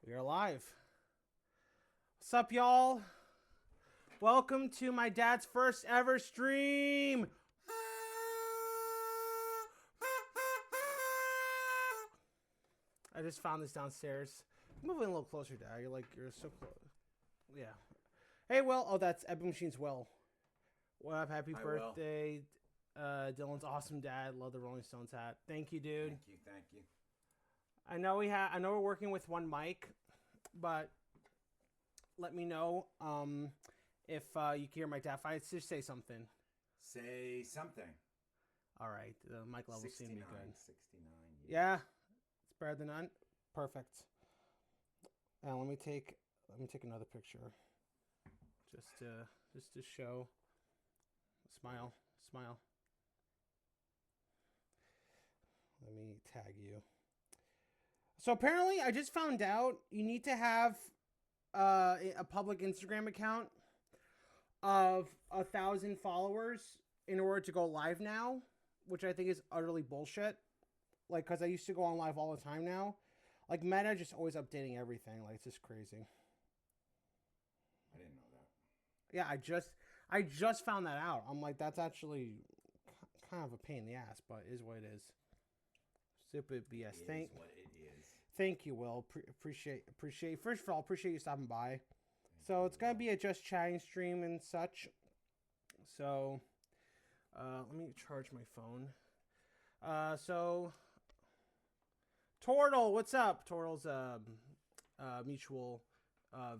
We are live. What's up, y'all? Welcome to my dad's first ever stream. I just found this downstairs. Moving a little closer, Dad. You're so close. Yeah. Hey, Will. Oh, that's Epic Machine's Will. What up? Happy birthday, Dylan's awesome dad. Love the Rolling Stones hat. Thank you, dude. Thank you. I know we're working with one mic, but let me know if you can hear my dad. If I just say something. Say something. All right, the mic level seem to be good. 69. Yeah, it's better than none. Perfect. Now let me take another picture, just to show. Smile. Let me tag you. So apparently, I just found out you need to have a public Instagram account of 1,000 followers in order to go live now, which I think is utterly bullshit. Like, because I used to go on live all the time now. Like, Meta just always updating everything. Like, it's just crazy. I didn't know that. Yeah, I just found that out. I'm like, that's actually kind of a pain in the ass, but it is what it is. Stupid BS. Thank you, Will. Appreciate. First of all, appreciate you stopping by. So it's gonna be a just chatting stream and such. So let me charge my phone. So Tortle, what's up? Tortle's mutual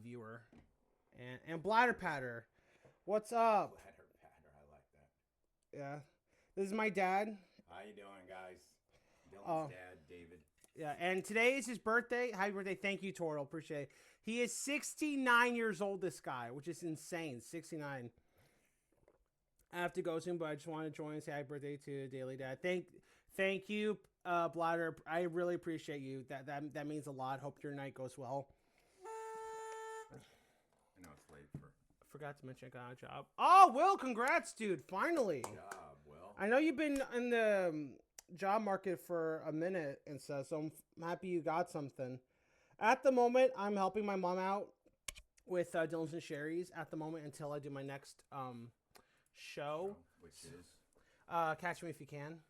viewer, and Bladder Patter, what's up? Bladder Patter, I like that. Yeah, this is my dad. How you doing, guys? Dylan's dad, David. Yeah, and today is his birthday. Happy birthday. Thank you, Tortle. Appreciate it. He is 69 years old, this guy, which is insane. 69. I have to go soon, but I just want to join and say happy birthday to Daily Dad. Thank you, Bladder. I really appreciate you. That means a lot. Hope your night goes well. I know it's late for... I forgot to mention I got a job. Oh, Will, congrats, dude. Finally. Good job, Will. I know you've been in the job market for a minute and stuff, so I'm happy you got something. At the moment, I'm helping my mom out with Dylan's and Sherry's at the moment until I do my next show. Which is? Catch Me If You Can.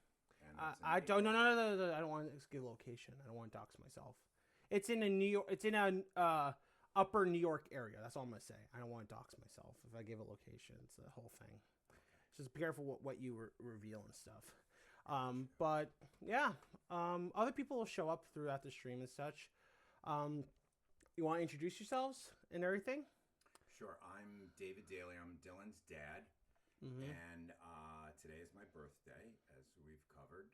I don't no, I don't want to give a location. I don't want to dox myself. It's in New York. It's in a upper New York area. That's all I'm gonna say. I don't want to dox myself. If I give a location, it's the whole thing. Just be careful what you reveal and stuff. But yeah, other people will show up throughout the stream and such. You want to introduce yourselves and everything? Sure. I'm David Daly. I'm Dylan's dad. Mm-hmm. And today is my birthday, as we've covered.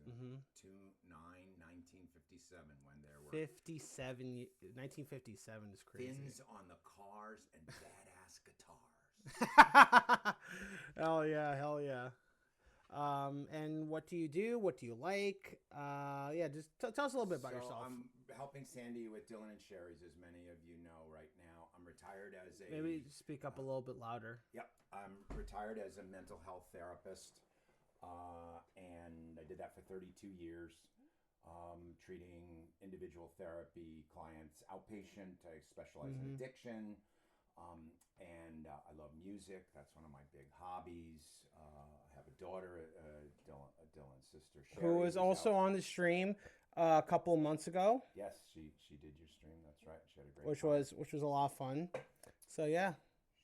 1957, when there were 1957 is crazy. Fins on the cars and badass guitars. Hell yeah. And what do you do? What do you like? Yeah, just tell us a little bit about yourself. I'm helping Sandy with Dylan and Sherry's, as many of you know right now. I'm retired as a... Maybe speak up a little bit louder. Yep. I'm retired as a mental health therapist, and I did that for 32 years, treating individual therapy clients outpatient. I specialize in addiction. And I love music. That's one of my big hobbies. I have a daughter, Dylan's sister, Sherry, who was also on the stream a couple of months ago. Yes, she did your stream. That's right. She had a great which was a lot of fun. So yeah,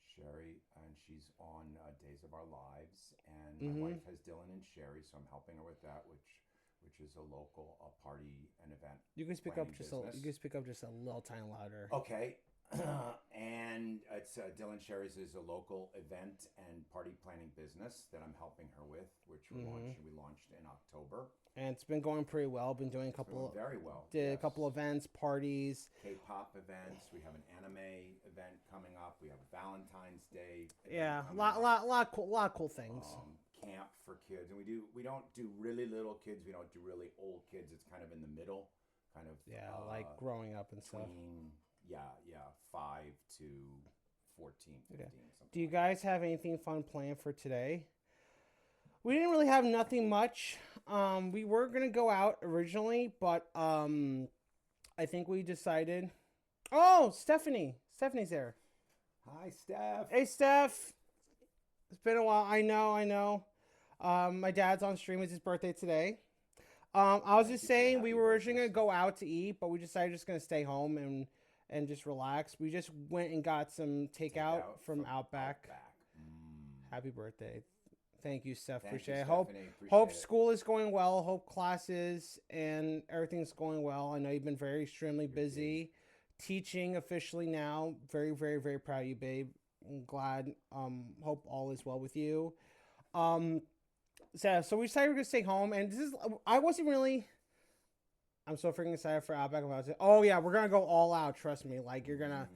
Sherry, and she's on Days of Our Lives, and my wife has Dylan and Sherry, so I'm helping her with that, which is a local party and event. You can speak up just a little tiny louder. Okay. And it's Dylan Sherry's is a local event and party planning business that I'm helping her with, which we launched in October. And it's been going pretty well. Been doing very well. Did a couple events, parties, K-pop events. We have an anime event coming up. We have a Valentine's Day. Yeah, lot of cool things. Camp for kids, and we don't do really little kids. We don't do really old kids. It's kind of in the middle, kind of. Yeah, like growing up and stuff. Yeah, 5 to 14, 15, something. Do you guys have anything fun planned for today? We didn't really have nothing much. We were going to go out originally, but I think we decided Oh, Stephanie. Stephanie's there. Hi, Steph. Hey, Steph. It's been a while. I know. I know. My dad's on stream. It's his birthday today. I was Thank just you for the saying we happy were originally wishes. gonna go out to eat, but we decided just gonna stay home and just relax. We just went and got some takeout from Outback. Happy birthday. Thank you, Steph. Thank Appreciate you, it. Hope Stephanie. Appreciate hope it. school is going well. Hope classes and everything's going well. I know you've been very extremely busy teaching officially now. Very, very, very proud of you, babe. I'm glad. Hope all is well with you. Um, so we decided we're gonna stay home, and this is I wasn't really. I'm so freaking excited for Outback. About it. Oh yeah, we're gonna go all out. Trust me. Like you're gonna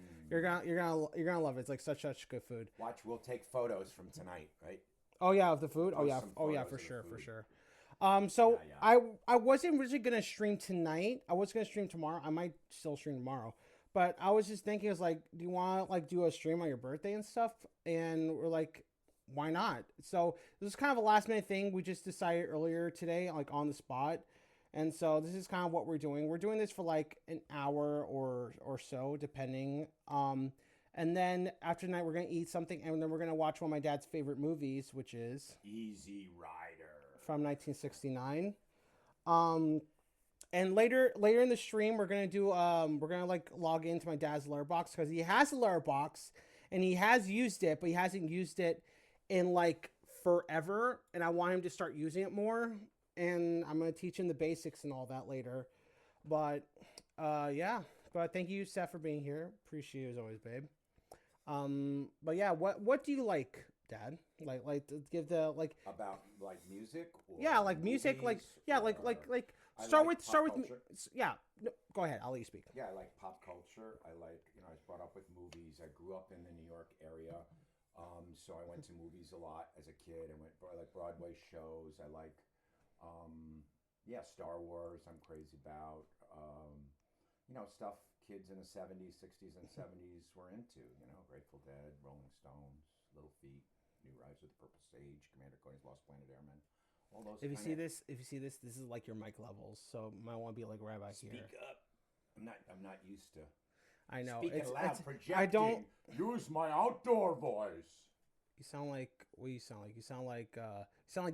love it. It's like such good food. Watch, we'll take photos from tonight, right? Oh yeah, of the food. Oh Post yeah. some Oh yeah, photos for of the sure, for food. sure. So Yeah. I wasn't originally gonna stream tonight. I was gonna stream tomorrow. I might still stream tomorrow. But I was just thinking, I was like, do you want to like do a stream on your birthday and stuff? And we're like, why not? So this is kind of a last minute thing. We just decided earlier today, like on the spot. And so this is kind of what we're doing. We're doing this for like an hour or so, depending. And then after tonight, we're gonna eat something, and then we're gonna watch one of my dad's favorite movies, which is Easy Rider. from 1969. Um, and later in the stream, we're gonna do we're gonna like log into my dad's Letterboxd because he has a Letterboxd and he has used it, but he hasn't used it in like forever, and I want him to start using it more. And I'm gonna teach him the basics and all that later. But yeah. But thank you, Seth, for being here. Appreciate you as always, babe. But yeah, what do you like, Dad? Like to give the like About like music? Or yeah, like music, like movies, yeah, or- like I start like with pop me. culture. Yeah, no, go ahead. I'll let you speak. Yeah, I like pop culture. I like, I was brought up with movies. I grew up in the New York area. So I went to movies a lot as a kid. I like Broadway shows. I like, yeah, Star Wars. I'm crazy about, stuff kids in the 70s, 60s, and 70s were into, Grateful Dead, Rolling Stones, Little Feat, New Rise of the Purple Sage, Commander Cody's Lost Planet Airmen. All those If you see this, this is like your mic levels, so might want to be like right back Speak here. up. I'm not used to. I know. Speaking loud, projecting. I don't. Use my outdoor voice. You sound like what do you sound like? You sound like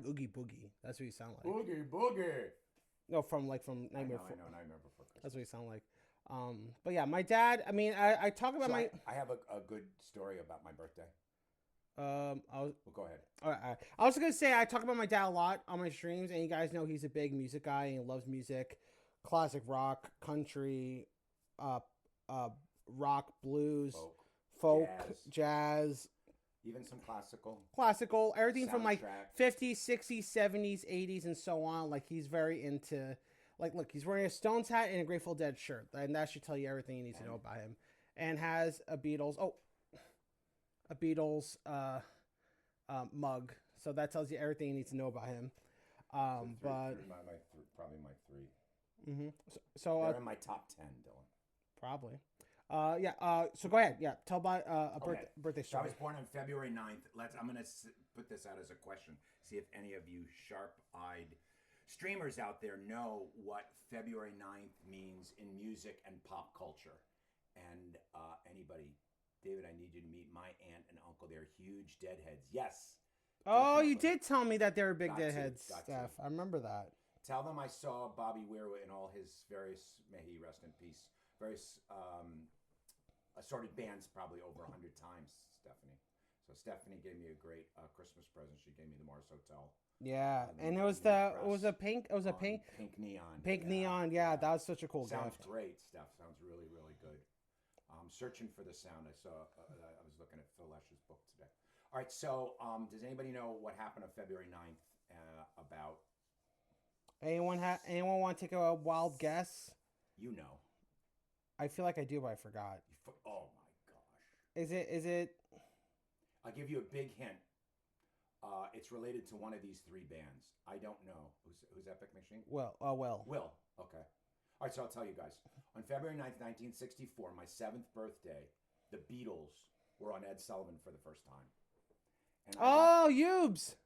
Oogie Boogie. That's what you sound like. Boogie boogie. No, from Nightmare. I know Nightmare Before Christmas. That's what you sound like. But yeah, my dad. I mean, I talk about I have a good story about my birthday. Well, go ahead. All right. I was gonna say I talk about my dad a lot on my streams, and you guys know he's a big music guy and he loves music, classic rock, country, rock, blues, folk, jazz, even some classical, everything from like soundtrack. 50s, 60s, 70s, 80s, and so on. Like he's very into. Like, look, he's wearing a Stones hat and a Grateful Dead shirt, and that should tell you everything you need to know about him. And has a Beatles mug, so that tells you everything you need to know about him. Probably my three. Mm-hmm. So they're in my top 10, Dylan. Probably. Yeah. So go ahead. Yeah. Tell about birthday story. So I was born on February 9th. I'm gonna put this out as a question. See if any of you sharp-eyed streamers out there know what February 9th means in music and pop culture. And anybody, David, I need you to meet my aunt and uncle. They're huge Deadheads. Yes. Oh, you did tell me that they were big Deadheads, Steph. I remember that. Tell them I saw Bobby Weir in all his various, may he rest in peace, various assorted bands probably over 100 times, Stephanie. So Stephanie gave me a great Christmas present. She gave me the Mars Hotel. Yeah, and it was a pink neon. Pink neon, yeah, that was such a cool Sounds gift. great, Steph. Sounds really, really good. Searching for the sound. I saw. I was looking at Phil Lesh's book today. All right, so does anybody know what happened on February 9th about? Anyone want to take a wild guess? You know. I feel like I do, but I forgot. Oh my gosh. Is it? I'll give you a big hint. It's related to one of these three bands. I don't know. Who's Epic Machine? Will. Will. Okay. All right, so I'll tell you guys. On February 9th, 1964, my 7th birthday, the Beatles were on Ed Sullivan for the first time. And Youbes.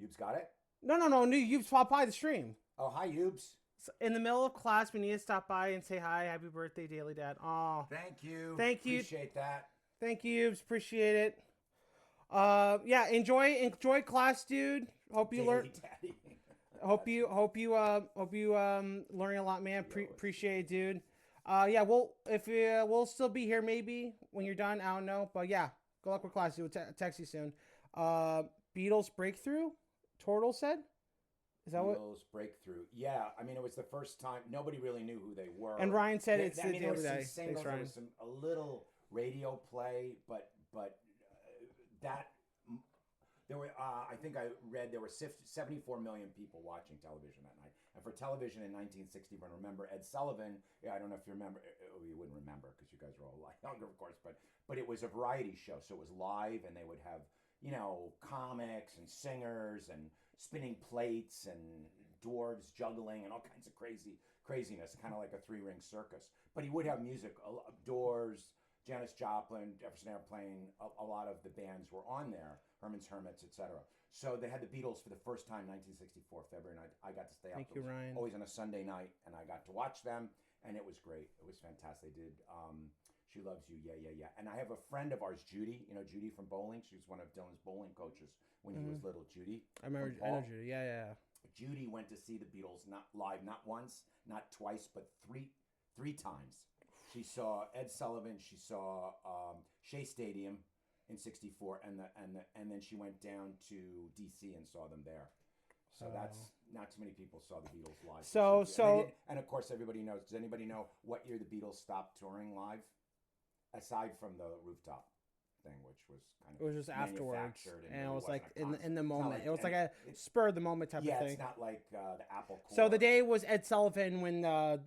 Youbes got it? No. New Youbes popped by the stream. Oh, hi, Youbes. In the middle of class, we need to stop by and say hi. Happy birthday, Daily Dad. Oh, Thank you. thank you. Appreciate that. Thank you. Appreciate it. Yeah. Enjoy class, dude. Hope you learn. Daddy. Hope you learning a lot, man. Appreciate it, dude. Yeah. We'll still be here maybe when you're done. I don't know, but yeah. Good luck with class. We'll text you soon. Beatles breakthrough. Tortle said. Is that what? Beatles breakthrough. Yeah, I mean, it was the first time. Nobody really knew who they were. And Ryan said it's I mean, the there was other some day. singles, Thanks, there was a little radio play, but that there were. I think I read there were 74 million people watching television that night. And for television in 1960, remember Ed Sullivan? Yeah, I don't know if you remember. Oh, you wouldn't remember because you guys are all a lot younger, of course. But it was a variety show, so it was live, and they would have comics and singers and spinning plates and dwarves juggling and all kinds of craziness, kind of like a three-ring circus. But he would have music. Doors, Janis Joplin, Jefferson Airplane, a lot of the bands were on there, Herman's Hermits, etc. So they had the Beatles for the first time, 1964, February, and I got to stay up. Thank you, Ryan. Always on a Sunday night, and I got to watch them, and it was great. It was fantastic. They did She Loves You, yeah. And I have a friend of ours, Judy, Judy from bowling. She was one of Dylan's bowling coaches when he was little, Judy. I remember, I know Judy, yeah. Judy went to see the Beatles, not live, not once, not twice, but three times. She saw Ed Sullivan, she saw Shea Stadium in '64, and then she went down to DC and saw them there. So that's not too many people saw the Beatles live. And of course everybody knows. Does anybody know what year the Beatles stopped touring live? Aside from the rooftop thing, which was kind of it was just afterwards, and it was like in the moment. Like, it was like a spur of the moment type of thing. Yeah, it's not like the Apple Corps. So the day was Ed Sullivan when the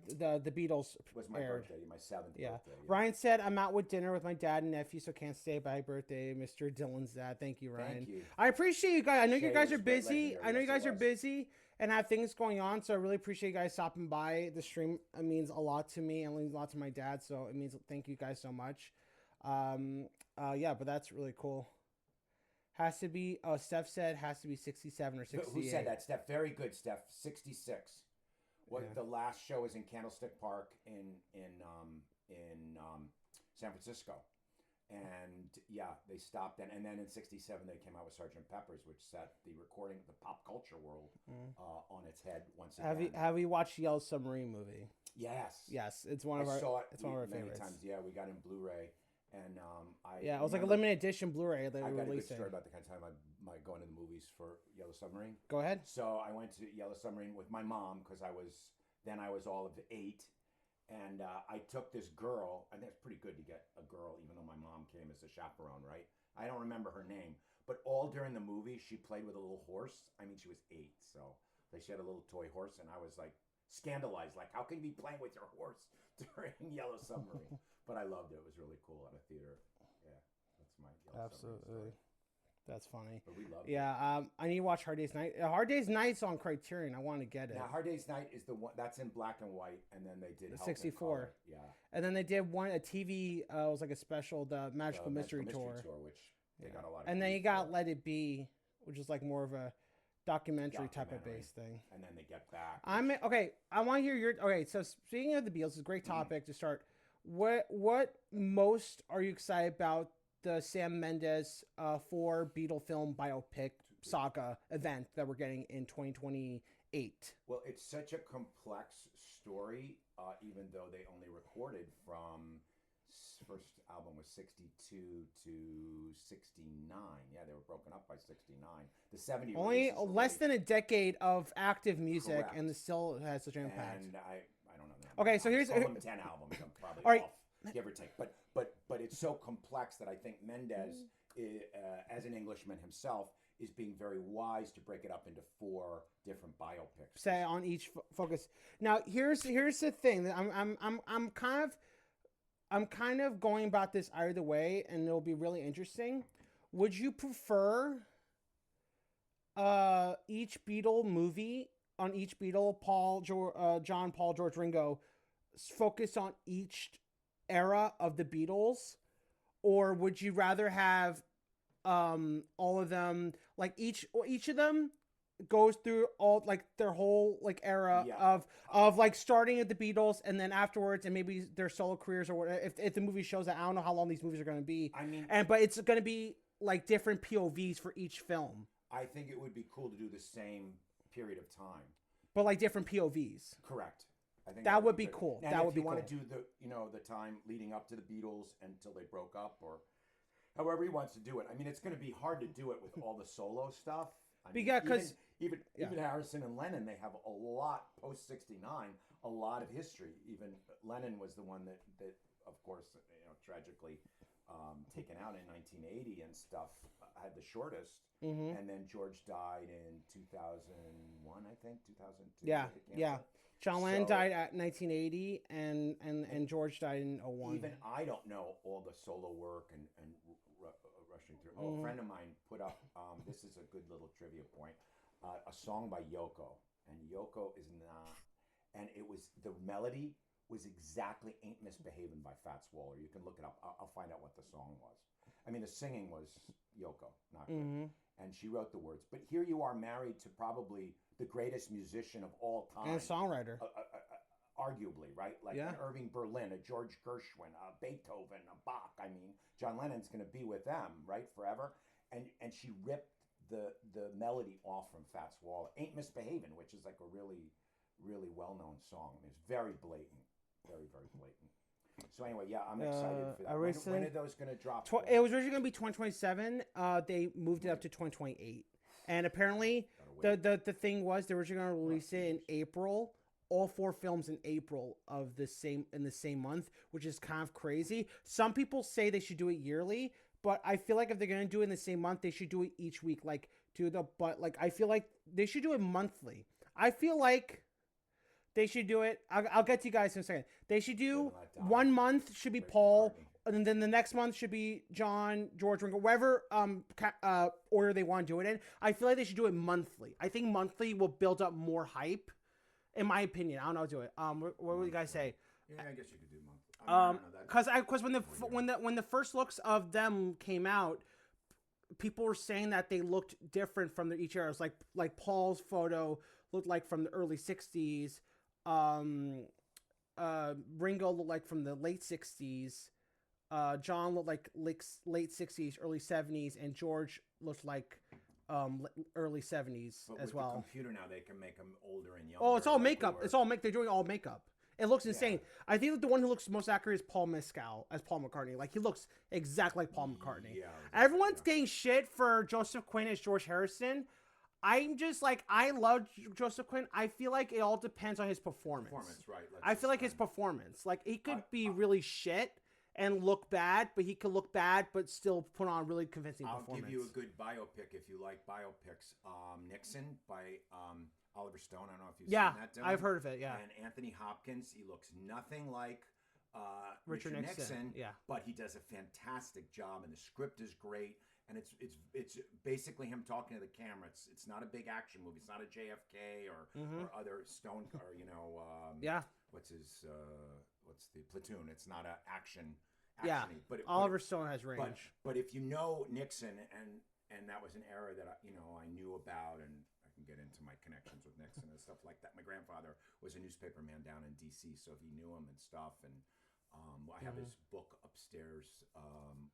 Beatles was my aired. birthday, my 7th birthday. Yeah. Ryan said, "I'm out with dinner with my dad and nephew, so can't stay by birthday." Mr. Dylan's dad. Thank you, Ryan. Thank you. I appreciate you guys. I know you guys are busy. and have things going on, so I really appreciate you guys stopping by the stream. It means a lot to me and it means a lot to my dad, so it means thank you guys so much. Yeah, but that's really cool. Has to be. Oh, Steph said has to be 67 or 68. Who said that, Steph? Very good, Steph. 66. The last show was in Candlestick Park in San Francisco, and yeah, they stopped and then in '67 they came out with Sgt. Pepper's, which set the pop culture world on its head once again. Have you watched Yellow Submarine movie? Yes. It's one of our many favorites. Times. Yeah, we got in Blu-ray. And it was like a limited edition Bluray that I we got released. a good story about the kind of time I going to the movies for Yellow Submarine. Go ahead. So I went to Yellow Submarine with my mom because I was all of 8, and I took this girl. I think it's pretty good to get a girl, even though my mom came as a chaperone, right? I don't remember her name, but all during the movie she played with a little horse. I mean, she was 8, so she had a little toy horse, and I was like scandalized, like how can you be playing with your horse during Yellow Submarine? But I loved it. It was really cool at a theater. Yeah, that's my Yellow absolutely. That's funny. But we loved it. I need to watch Hard Day's Night. Hard Day's Night's on Criterion. I want to get it. Now, Hard Day's Night is the one that's in black and white, and then they did the 64. Yeah. And then they did a TV. It was like a special, the Magical Mystery Tour, which they got a lot of. And then you got Let It Be, which is like more of a documentary type of base thing. And then they get back. Okay. I want to hear your. Okay, so speaking of the Beatles, it's a great topic to start. What most are you excited about the Sam Mendes 4 Beatle film biopic saga event that we're getting in 2028? Well, it's such a complex story, even though they only recorded from first album was 62 to 69. Yeah, they were broken up by 69. The 70 only less than a decade of active music, correct. And it still has such an impact. And I don't know. Okay, so here's 10 albums. I'm probably all right. Off, give or take. But it's so complex that I think Mendes, as an Englishman himself, is being very wise to break it up into 4 different biopics. Say on each focus. Now here's the thing that I'm kind of going about this either way, and it'll be really interesting. Would you prefer each Beatle movie on each Beatle, John, Paul, George, Ringo, focus on each era of the Beatles, or would you rather have all of them, like each of them goes through all like their whole like era Yeah. of like starting at the Beatles and then afterwards and maybe their solo careers or whatever. If the movie shows that, I don't know how long these movies are going to be. I mean, But it's going to be like different POVs for each film, I think it would be cool to do the same period of time. but like different POVs. Correct. I think That would be cool. And that if would be you want cool. to do the time leading up to the Beatles until they broke up, or however he wants to do it. I mean, it's going to be hard to do it with all the solo stuff. I mean, Because even Harrison and Lennon, they have a lot post '69, a lot of history. Even Lennon was the one that of course, tragically taken out in 1980 and stuff, had the shortest. And then George died in 2001, I think, 2002. Yeah. John Lennon died at 1980, and George died in 01. Even I don't know all the solo work and rushing through. A friend of mine put up, this is a good little trivia point, a song by Yoko. And Yoko is not, and it was, the melody was exactly Ain't Misbehavin' by Fats Waller. You can look it up. I'll find out what the song was. I mean, the singing was Yoko, not good. And she wrote the words. But here you are married to probably the greatest musician of all time. And a songwriter. Arguably, right? Like an Irving Berlin, a George Gershwin, a Beethoven, a Bach. I mean, John Lennon's going to be with them, right, forever. And she ripped the melody off from Fats Waller. Ain't Misbehavin', which is like a really, really well-known song. I mean, it's very blatant. Very, very blatant. So anyway, yeah, I'm excited for that. When are those going to drop? It was originally going to be 2027. They moved it up to 2028. And apparently, the thing was they were originally going to release it in April. All 4 films in April of the same month, which is kind of crazy. Some people say they should do it yearly, but I feel like if they're going to do it in the same month, they should do it each week. I feel like they should do it monthly. I feel like they should do it. I'll get to you guys in a second. They should do 1 month should be Paul, and then the next month should be John, George, Ringo, whatever order they want to do it in. I feel like they should do it monthly. I think monthly will build up more hype, in my opinion. I don't know how to do it. What would you guys say? Yeah, I guess you could do monthly. Because when the first looks of them came out, people were saying that they looked different from each era. It was like Paul's photo looked like from the early '60s. Ringo looked like from the late 60s. John looked like late 60s, early 70s, and George looked like early 70s as well. With the computer now, they can make them older and younger. Oh, it's all makeup. It's all They're doing all makeup. It looks insane. Yeah. I think that the one who looks most accurate is Paul Mescal as Paul McCartney. Like, he looks exactly like Paul McCartney. Yeah, everyone's getting shit for Joseph Quinn as George Harrison. I'm just like, I love Joseph Quinn. I feel like it all depends on his performance. Right. I feel like his performance. Like, he could be really shit and look bad, but he could look bad but still put on a really convincing performance. I'll give you a good biopic if you like biopics. Nixon by Oliver Stone. I don't know if you've seen that. I've heard of it, yeah. And Anthony Hopkins, he looks nothing like Richard Nixon. Yeah. But he does a fantastic job, and the script is great. And it's basically him talking to the camera. It's not a big action movie. It's not a JFK or other Stone or what's the Platoon. It's not an action. But Oliver Stone has range. But if you know Nixon and that was an era that I knew about, and I can get into my connections with Nixon and stuff like that. My grandfather was a newspaper man down in D.C., so he knew him and stuff. And I have his book upstairs,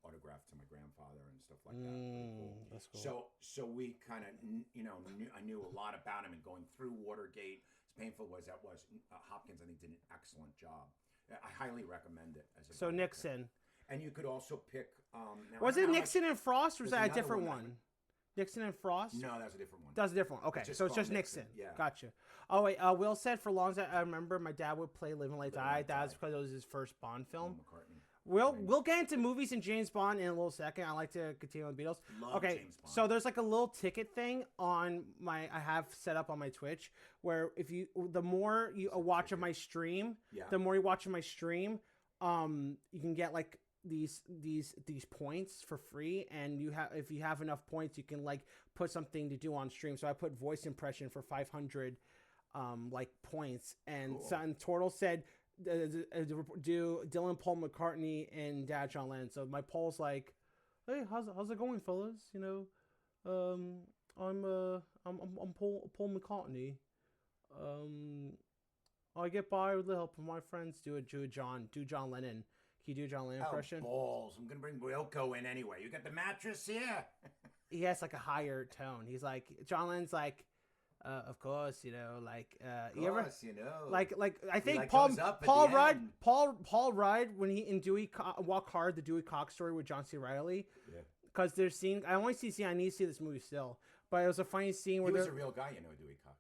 autographed to my grandfather and stuff like that. Cool. That's cool. So we kind of, I knew a lot about him, and going through Watergate, as painful as that was, Hopkins, I think, did an excellent job. I highly recommend it. Nixon. And you could also pick. Was it Nixon and Frost, or was that a different one? Nixon and Frost? No, that's a different one. That's a different one. Okay, so it's just Nixon. Yeah. Gotcha. Oh, wait. Will said for long as I remember, my dad would play Live and Let Die. That's because it was his first Bond film. We'll get into movies and James Bond in a little second. I like to continue on the Beatles. Love James Bond. So there's like a little ticket thing on I have set up on my Twitch, where the more you watch of my stream, the more you watch of my stream, you can get like these points for free, and if you have enough points, you can like put something to do on stream. So I put voice impression for 500 like points, and cool. And Tortle said do Dylan, Paul McCartney, and Dad John Lennon. So my poll's like, hey, how's it going, fellas? I'm Paul McCartney. I get by with the help of my friends. Do John Lennon. Can you do John Lennon impression? Balls! I'm gonna bring Wilco in anyway. You got the mattress here. He has like a higher tone. He's like John Lennon's like, of course, you know, like like I think Paul Rudd when he in Dewey Walk Hard, the Dewey Cox story with John C. Reilly. Yeah. Because there's scene I only see scene. I need to see this movie still, but it was a funny scene where he was a real guy, you know, Dewey Cox.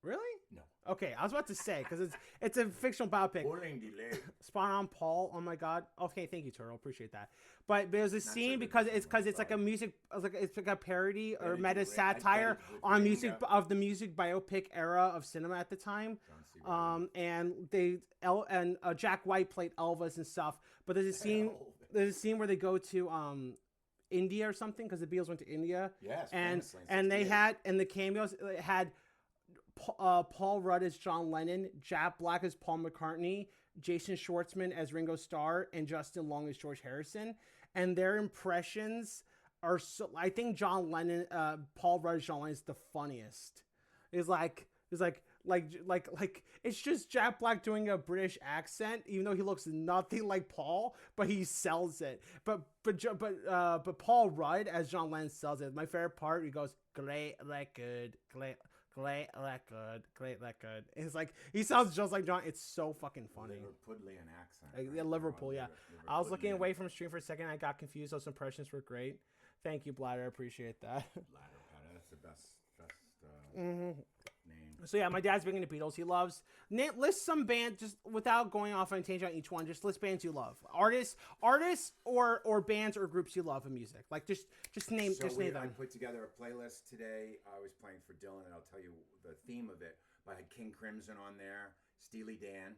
Really? No. Okay, I was about to say because it's a fictional biopic. Spot on, Paul. Oh my God. Okay, thank you, Turtle. Appreciate that. But there's a scene because it's like a music, it's like a parody or meta satire on music of the music biopic era of cinema at the time. And Jack White played Elvis and stuff. But there's a scene where they go to India or something because the Beatles went to India. Yes. And they had the cameos had. Paul Rudd as John Lennon, Jack Black as Paul McCartney, Jason Schwartzman as Ringo Starr, and Justin Long as George Harrison. And their impressions are so. I think John Lennon, Paul Rudd as John Lennon is the funniest. It's like it's just Jack Black doing a British accent, even though he looks nothing like Paul, but he sells it. But Paul Rudd as John Lennon sells it. My favorite part, he goes, "Great record, great record." It's like he sounds just like John. It's so fucking funny. Liverpudlian accent. Right? Yeah, Liverpool. Yeah. I was looking away from the stream for a second. I got confused. Those impressions were great. Thank you, Bladder. I appreciate that. Bladder, that's the best name. So yeah, my dad's big into Beatles. He loves list some bands just without going off on a tangent on each one. Just list bands you love, artists or bands or groups you love in music. Like just name them. I put together a playlist today. I was playing for Dylan, and I'll tell you the theme of it. I had King Crimson on there, Steely Dan,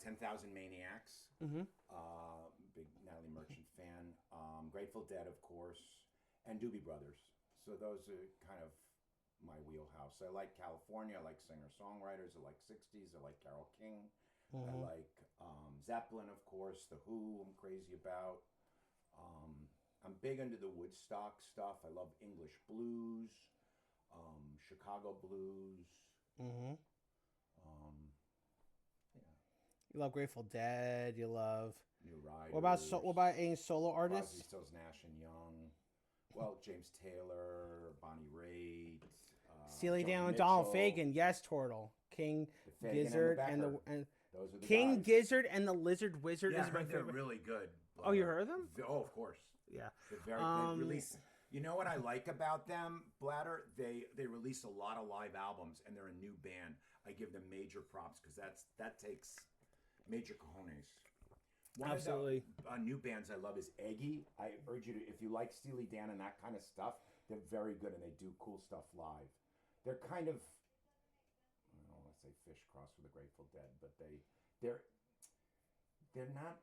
10,000 Maniacs, big Natalie Merchant fan, Grateful Dead, of course, and Doobie Brothers. So those are kind of my wheelhouse. I like California. I like singer-songwriters. I like 60s. I like Carole King. I like Zeppelin, of course. The Who I'm crazy about. I'm big into the Woodstock stuff. I love English blues, Chicago blues. Yeah. You love Grateful Dead. You love New Riders. What about any solo artists? Crosby, Stills, Nash and Young. Well, James Taylor, Bonnie Raitt, Steely Dan, Donald Fagen. Yes, Turtle. King Gizzard and those are the King guys. Gizzard and the Lizard Wizard is my favorite. They're really good. Oh, you heard of them? Oh, of course. Yeah. They release. You know what I like about them, Bladder? They release a lot of live albums, and they're a new band. I give them major props because that takes major cojones. One Absolutely. of the new bands I love is Eggy. I urge you to, if you like Steely Dan and that kind of stuff, they're very good and they do cool stuff live. They're kind of, I don't want to say fish crossed with the Grateful Dead, but they're not.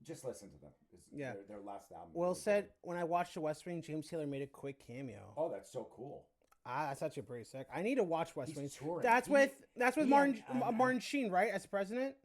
Just listen to them. Their last album. Will said, when I watched The West Wing, James Taylor made a quick cameo. Oh, that's so cool. That's actually pretty sick. I need to watch West Wing. Touring. That's with Martin Sheen, right, as president?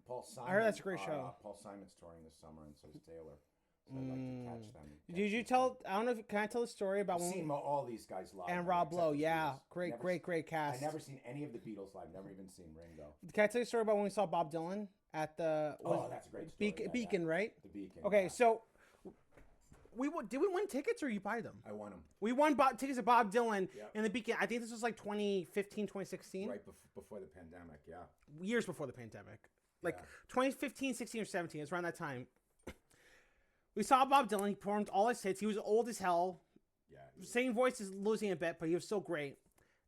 Paul Simon. I heard that's a great show. Paul Simon's touring this summer, and so is Taylor. So I'd like to catch them. Did you tell? I don't know. Can I tell a story about I've seen all these guys live? And Rob Lowe, yeah, great cast. I've never seen any of the Beatles live. Never even seen Ringo. Can I tell you a story about when we saw Bob Dylan at the? That's a great story. Beacon, right? The Beacon. Okay, so did we win tickets or you buy them? I won them. We won tickets to Bob Dylan in the Beacon. I think this was like 2015, 2016. Right before the pandemic, yeah. Years before the pandemic. Like 2015, 16, or 17. It's around that time. We saw Bob Dylan. He performed all his hits. He was old as hell. Yeah. Singing voice is losing a bit, but he was still great.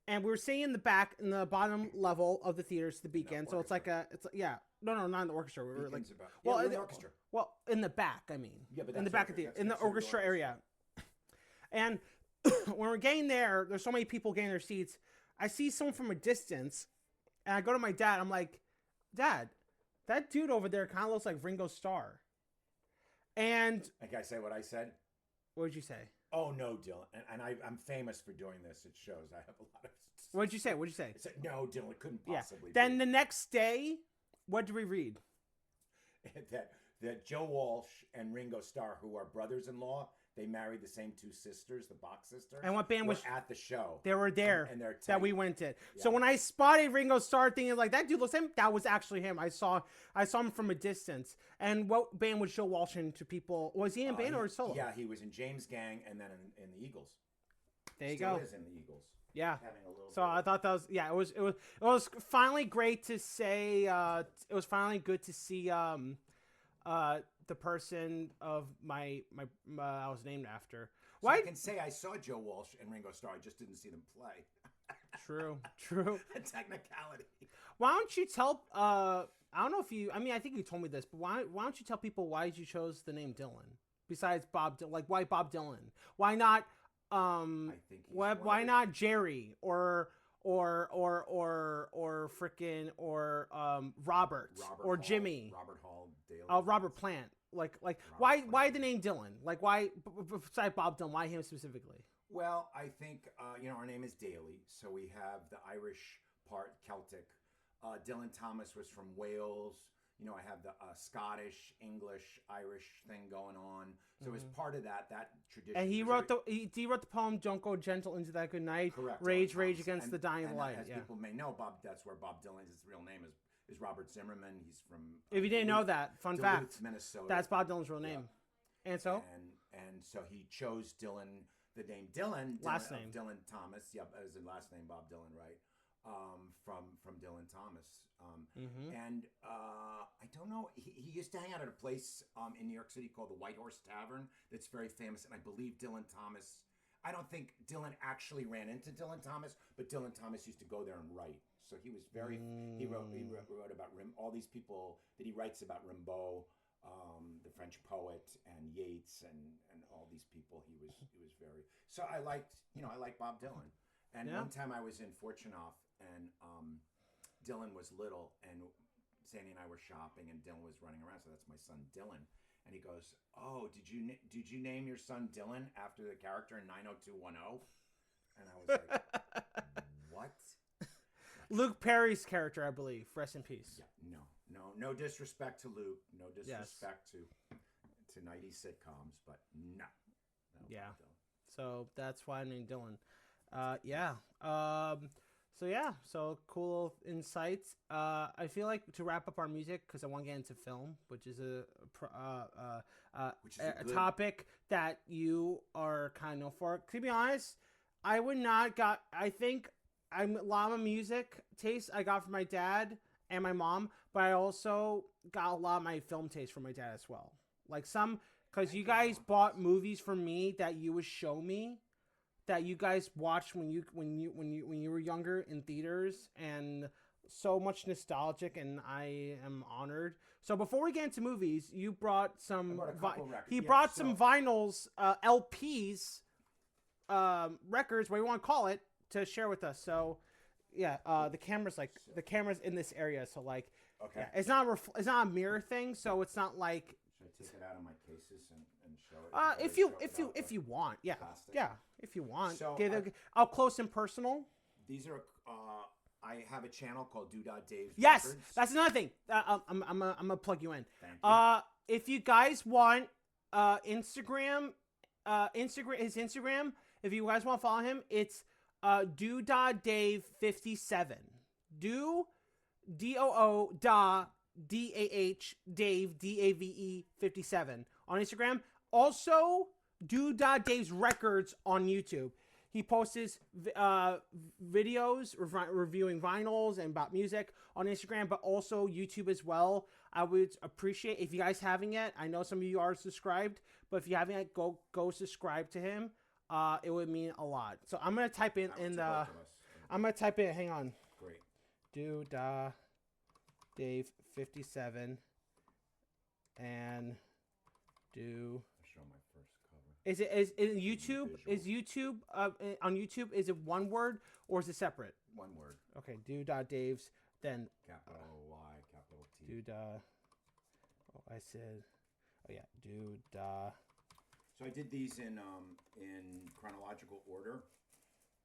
And we were sitting in the bottom level of the theaters, the Beacon. So it's like not in the orchestra. We were like, in the orchestra. Well, in the back, I mean. Yeah, but in the back of the theater, in the orchestra area. And when we're getting there, there's so many people getting their seats. I see someone from a distance, and I go to my dad. I'm like, Dad, that dude over there kind of looks like Ringo Starr. And like I say what I said. What did you say? Oh no, Dylan, and I'm famous for doing this. It shows I have a lot of. What did you say? What did you say? I said, no, Dylan, it couldn't possibly. Yeah. Then the next day, what did we read? that Joe Walsh and Ringo Starr, who are brothers-in-law, They married the same two sisters, the Bach sisters. And what band was at the show? They were there, and they're that we went to. Yeah. So when I spotted Ringo Starr, thinking like that dude looks like him, that was actually him. I saw him from a distance. And what band was Joe Walsh in to people? Was he in band or solo? Yeah, he was in James Gang and then in the Eagles. There you go. Still is in the Eagles. Yeah. So I thought that was it was finally great to say. It was finally good to see the person of my I was named after. So I can say I saw Joe Walsh and Ringo Starr. I just didn't see them play. True. A technicality. Why don't you tell? I don't know if you. I mean, I think you told me this, but why don't you tell people why you chose the name Dylan besides Bob? Like why Bob Dylan? Why not? I think why not Jerry or frickin' Robert or Hall, Jimmy? Robert Hall, Daly. Robert Plant. Like why the name Dylan? Like why besides Bob Dylan? Why him specifically? Well, I think our name is Daly, so we have the Irish part, Celtic. Dylan Thomas was from Wales. I have the Scottish, English, Irish thing going on. So as part of that tradition. And he wrote the poem "Don't Go Gentle Into That Good Night." Correct. Rage Against the Dying Light. As people may know, that's where Bob Dylan's real name is Robert Zimmerman. He's from. If you didn't know that, fun fact, Minnesota. That's Bob Dylan's real name. Yeah. And so. And so he chose Dylan, the name Dylan. Last name. Dylan Thomas. Yep, as in last name Bob Dylan, right? From Dylan Thomas. And I don't know. He used to hang out at a place in New York City called the White Horse Tavern that's very famous. And I believe Dylan Thomas. I don't think Dylan actually ran into Dylan Thomas, but Dylan Thomas used to go there and write. So he was very. He wrote about all these people that he writes about: Rimbaud, the French poet, and Yeats, and all these people. He was very. So I liked Bob Dylan. And one time I was in Fortunoff, and Dylan was little, and Sandy and I were shopping, and Dylan was running around. So that's my son Dylan, and he goes, "Oh, did you name your son Dylan after the character in 90210?" And I was like, "What?" Luke Perry's character, I believe. Rest in peace. Yeah, no disrespect to Luke, no disrespect to 90s sitcoms, but no. Yeah. So that's why I named Dylan. So cool insights. I feel like to wrap up our music, because I want to get into film, which is a topic that you are kind of known for. To be honest, I think a lot of music taste I got from my dad and my mom, but I also got a lot of my film taste from my dad as well. Like because you guys bought movies for me that you would show me, that you guys watched when you were younger in theaters, and so much nostalgic, and I am honored. So before we get into movies, you brought some. He brought some vinyls, LPs, records, whatever you want to call it, to share with us. So, the camera's in this area, so okay, yeah, it's not a mirror thing, so it's not like. Should I take it out of my cases and show it? If you want, yeah, plastic? Yeah, if you want. So up close and personal. These are. I have a channel called DooDahDave57. Yes, that's another thing. I'm gonna plug you in. Thank you. If you guys want Instagram, his Instagram. If you guys want to follow him, it's DooDahDave57. DOO DAH Dave DAVE 57 on Instagram. Also, DooDahDave's Records on YouTube. He posts his videos reviewing vinyls and about music on Instagram, but also YouTube as well. I would appreciate if you guys haven't yet. I know some of you are subscribed, but if you haven't yet, go subscribe to him. It would mean a lot. So I'm gonna type in Hang on. Great. DooDahDave57 and do. Show my first cover. Is YouTube? Is YouTube on YouTube? Is it one word or is it separate? One word. Okay, DooDahDaves, then capital Y, capital T. DooDah. Oh, I said. Oh yeah, DooDah. So I did these in chronological order,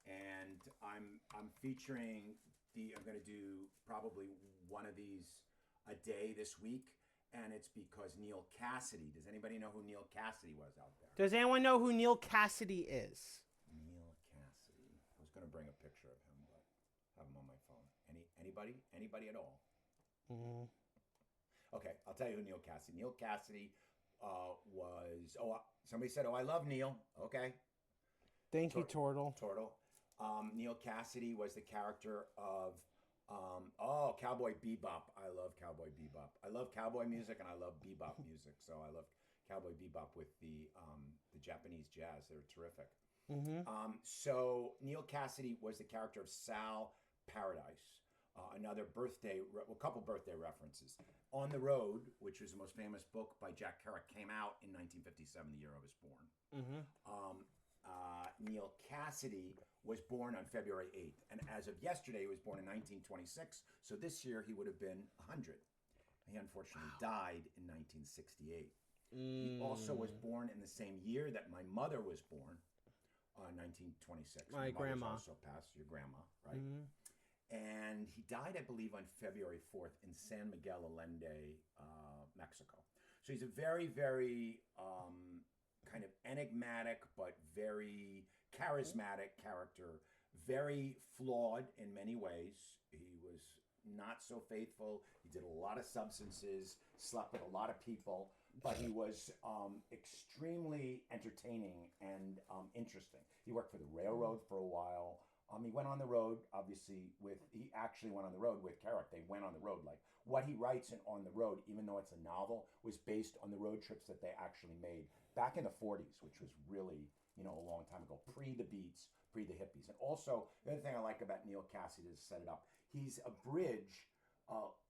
and I'm featuring I'm going to do probably one of these a day this week, and it's because Neil Cassidy. Does anybody know who Neil Cassidy was out there? Does anyone know who Neil Cassidy is? Neil Cassidy. I was going to bring a picture of him, but I have him on my phone. Anybody? Anybody at all? Mm. Okay, I'll tell you who Neil Cassidy. Neil Cassidy was. Oh, somebody said, "Oh, I love Neil." Okay. Thank you, Turtle. Neil Cassidy was the character of Cowboy Bebop. I love Cowboy Bebop. I love cowboy music and I love bebop music. So I love Cowboy Bebop with the Japanese jazz. They're terrific. Mm-hmm. So Neil Cassidy was the character of Sal Paradise. Another a couple birthday references. On the Road, which was the most famous book by Jack Kerouac, came out in 1957, the year I was born. Mm-hmm. Neil Cassidy was born on February 8th. And as of yesterday, he was born in 1926. So this year, he would have been 100. He unfortunately died in 1968. He also was born in the same year that my mother was born, 1926. My grandma. Also passed, your grandma, right? Mm-hmm. And he died, I believe, on February 4th in San Miguel Allende, Mexico. So he's a very, very kind of enigmatic but very charismatic character, very flawed in many ways. He was not so faithful. He did a lot of substances, slept with a lot of people, but he was extremely entertaining and interesting. He worked for the railroad for a while. He went on the road, obviously, he actually went on the road with Kerouac. They went on the road. Like, what he writes in On the Road, even though it's a novel, was based on the road trips that they actually made back in the 40s, which was really, a long time ago, pre the Beats, pre the hippies. And also, the other thing I like about Neil Cassidy is set it up. He's a bridge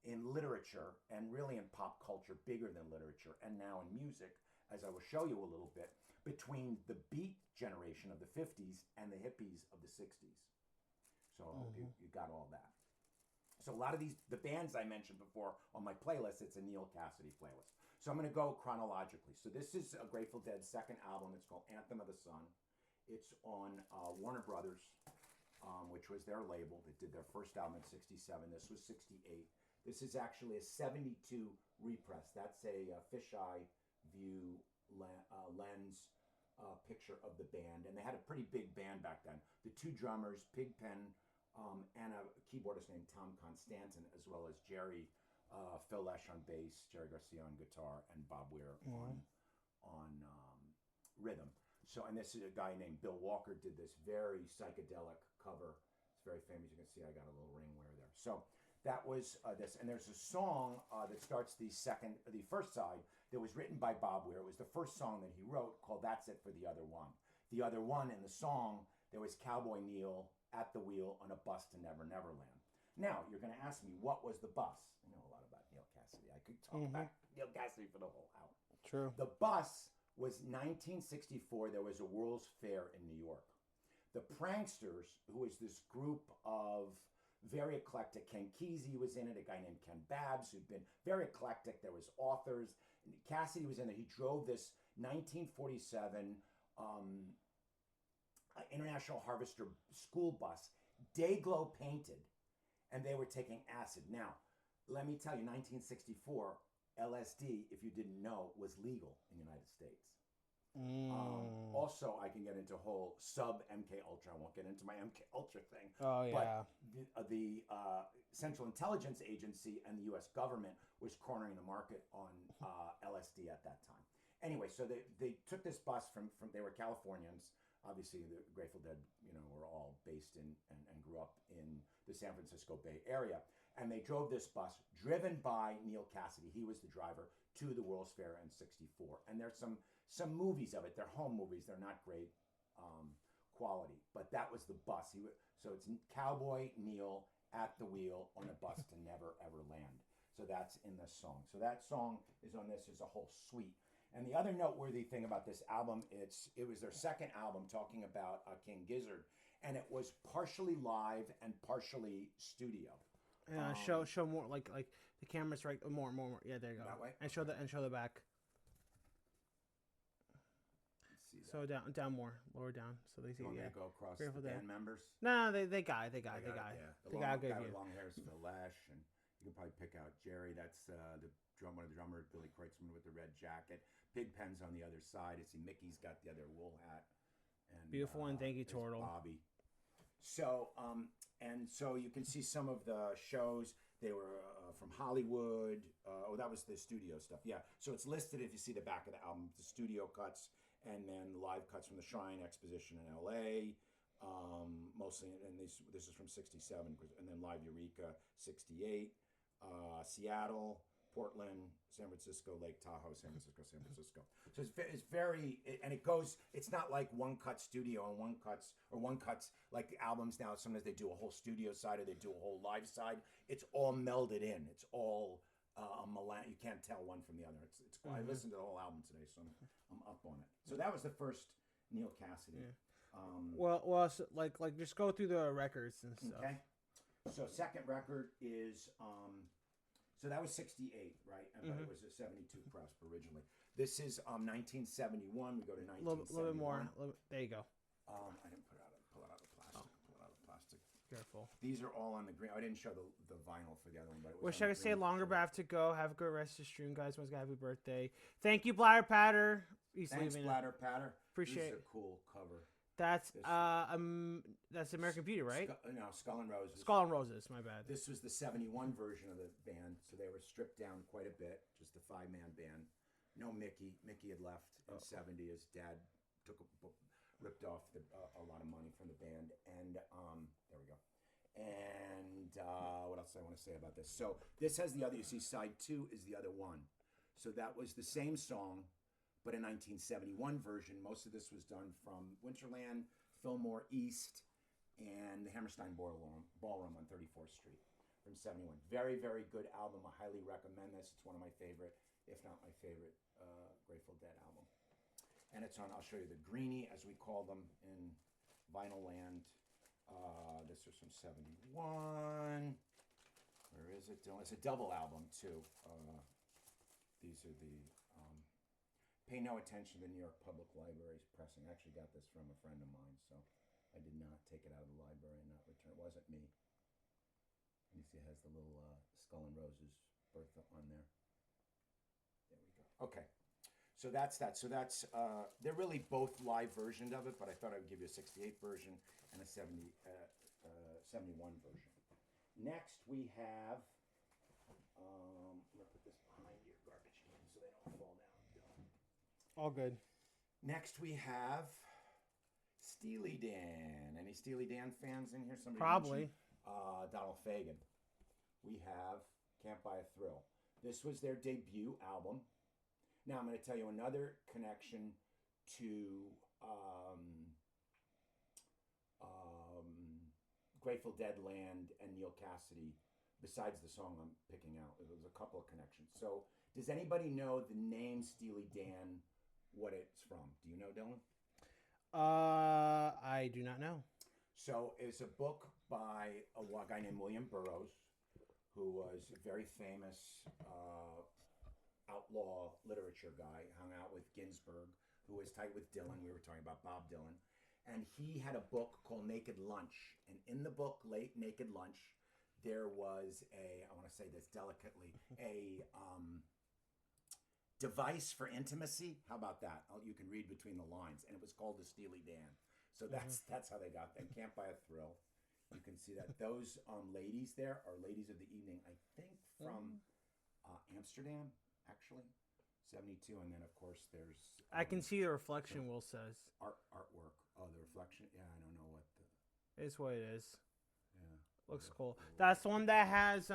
in literature and really in pop culture, bigger than literature, and now in music, as I will show you a little bit, between the beat generation of the 50s and the hippies of the 60s. So I hope you got all that. So a lot of the bands I mentioned before on my playlist, it's a Neil Cassidy playlist. So I'm going to go chronologically. So this is a Grateful Dead second album. It's called Anthem of the Sun. It's on Warner Brothers, which was their label. They did their first album in 67. This was 68. This is actually a 72 repress. That's a fisheye view lens picture of the band. And they had a pretty big band back then. The two drummers, Pigpen, and a keyboardist named Tom Constantin, as well as Phil Lesh on bass, Jerry Garcia on guitar, and Bob Weir on rhythm. So, and this is a guy named Bill Walker did this very psychedelic cover. It's very famous. You can see I got a little ring wear there. So that was this. And there's a song that starts the first side that was written by Bob Weir. It was the first song that he wrote called That's It for the Other One. The other one in the song, there was Cowboy Neil at the wheel on a bus to Never Neverland. Now, you're going to ask me, what was the bus? I know a lot about Neil Cassidy. I could talk about Neil Cassidy for the whole hour. True. The bus was 1964. There was a World's Fair in New York. The Pranksters, who was this group of very eclectic, Ken Kesey was in it, a guy named Ken Babbs, who'd been very eclectic. There was authors. Cassidy was in there. He drove this 1947 International Harvester school bus, day glow painted, and they were taking acid. Now, let me tell you, 1964, LSD, if you didn't know, was legal in the United States. Also, I can get into whole sub MK Ultra. I won't get into my MK Ultra thing. Oh yeah. But the Central Intelligence Agency and the U.S. government was cornering the market on LSD at that time. Anyway, so they took this bus from they were Californians. Obviously, the Grateful Dead, were all based in and grew up in the San Francisco Bay Area. And they drove this bus driven by Neil Cassidy. He was the driver to the World's Fair in 64. And there's some movies of it. They're home movies. They're not great quality. But that was the bus. So it's Cowboy Neil at the wheel on a bus to Never Ever Land. So that's in this song. So that song is on this. There's a whole suite. And the other noteworthy thing about this album, it was their second album talking about King Gizzard. And it was partially live and partially studio. Yeah, show more like the camera's right more. Yeah, there you go. That way? And show the back. Let's see that. So down more, lower down, so they see. You want me Yeah. to go across Grateful the Dead. band members? No, they got. Yeah, They got a the good guy view. with long hair is Phil Lesh, and you you can probably pick out Jerry. That's one of the drummers, Billy Kreutzmann with the red jacket. Pigpen's on the other side. I see Mickey's got the other wool hat. And, Beautiful one. Thank you, there's Turtle. Bobby. So, and so you can see some of the shows. They were from Hollywood. That was the studio stuff. Yeah. So it's listed if you see the back of the album, the studio cuts, and then live cuts from the Shrine Exposition in L.A. Mostly, and this is from '67, and then Live Eureka '68, Seattle, Portland, San Francisco, Lake Tahoe, San Francisco. So it's very, and it goes. It's not like one cut studio and one cuts like the albums now. Sometimes they do a whole studio side or they do a whole live side. It's all melded in. It's all you can't tell one from the other. It's. I listened to the whole album today, so I'm up on it. So that was the first Neil Cassidy. Yeah. Well, so like just go through the records and stuff. Okay. So second record is so that was '68, right? But it was a '72 press originally. This is 1971. We go to 1971. A little bit more. There you go. I didn't pull it out of plastic. Careful. These are all on the green. I didn't show the vinyl for the other one, but it was Wish I could stay longer, but I have to go. Have a good rest of the stream, guys. Once again, happy birthday. Thank you, Bladder Patter. Thanks, Bladder Patter. Appreciate it. This is a cool cover. That's American Beauty, right? No, Skull and Roses. Skull and Roses, my bad. This was the '71 version of the band, so they were stripped down quite a bit. Just a 5-man band. No Mickey. Mickey had left in '70. His dad ripped off a lot of money from the band, and there we go. And what else do I want to say about this? So this has the other. You see, side 2 is the other one. So that was the same song, but a 1971 version. Most of this was done from Winterland, Fillmore East, and the Hammerstein Ballroom on 34th Street from '71. Very, very good album. I highly recommend this. It's one of my favorite, if not my favorite, Grateful Dead album. And it's on, I'll show you the Greenie, as we call them in Vinyl Land. This was from '71. Where is it, Dylan? It's a double album, too. These are the... Pay no attention to the New York Public Library's pressing. I actually got this from a friend of mine, so I did not take it out of the library and not return it. It wasn't me. You see it has the little Skull and Roses Bertha on there. There we go. Okay. So that's that. So that's, they're really both live versions of it, but I thought I would give you a '68 version and a '71 version. Next, we have, I'm going to put this behind your garbage can so they don't fall down. All good. Next, we have Steely Dan. Any Steely Dan fans in here? Somebody Probably. Donald Fagen. We have Can't Buy a Thrill. This was their debut album. Now, I'm going to tell you another connection to Grateful Dead Land and Neil Cassidy, besides the song I'm picking out. There's a couple of connections. So, does anybody know the name Steely Dan, what it's from? Do you know, Dylan? I do not know. So it's a book by a guy named William Burroughs, who was a very famous outlaw literature guy, hung out with Ginsberg, who was tight with Dylan. We were talking about Bob Dylan. And he had a book called Naked Lunch. And in the book, Naked Lunch, there was I want to say this delicately, a device for intimacy. How about that? You can read between the lines. And it was called the Steely Dan. So that's how they got that. Can't Buy a Thrill. You can see that. Those ladies there are ladies of the evening, I think from Amsterdam, actually. 72. And then, of course, there's... I can see the reflection, Will says. Artwork. Oh, the reflection? Yeah, I don't know what the... It's what it is. Yeah. Looks cool. That's the one that has...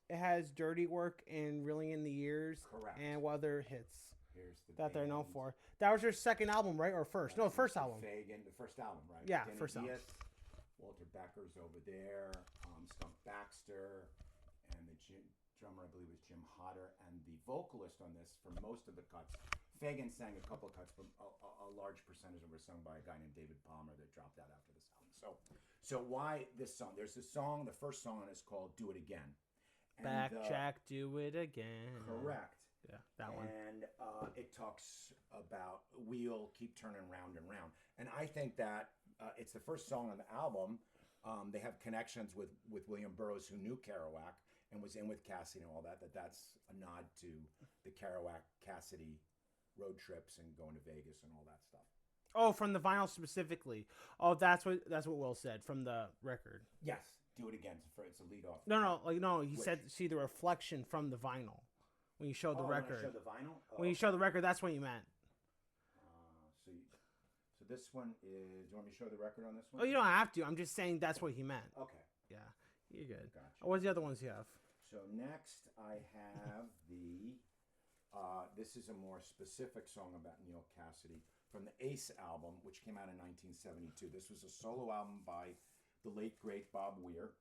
it has Dirty Work and Really in the Years. Correct. And what other hits Here's the that they're known band. for. That was your second album, right? Or first? No, first album. Fagen, the first album, right? Yeah, Denny first album. Diaz, Walter Becker's over there. Skunk Baxter. And the drummer, I believe, was Jim Hodder. And the vocalist on this, for most of the cuts, Fagen sang a couple of cuts, but a large percentage of them were sung by a guy named David Palmer that dropped out after this album. So why this song? There's this song, the first song is called Do It Again. And Back Jack, Do It Again. Correct. Yeah, that one. And it talks about wheel keep turning round and round. And I think that it's the first song on the album They have connections with William Burroughs, who knew Kerouac and was in with Cassidy and all that. That's a nod to the Kerouac Cassidy road trips and going to Vegas and all that stuff. Oh, from the vinyl specifically. Oh, that's what Will said from the record. Yes, do it again. It's a lead off. No. He said see the reflection from the vinyl when you showed the record. When I showed the vinyl. When you showed the record, that's what you meant. So this one is. Do you want me to show the record on this one? Oh, you don't have to. I'm just saying that's what he meant. Okay. Yeah, you're good. Gotcha. What's the other ones you have? So next I have the. This is a more specific song about Neil Cassidy from the Ace album, which came out in 1972. This was a solo album by the late great Bob Weir.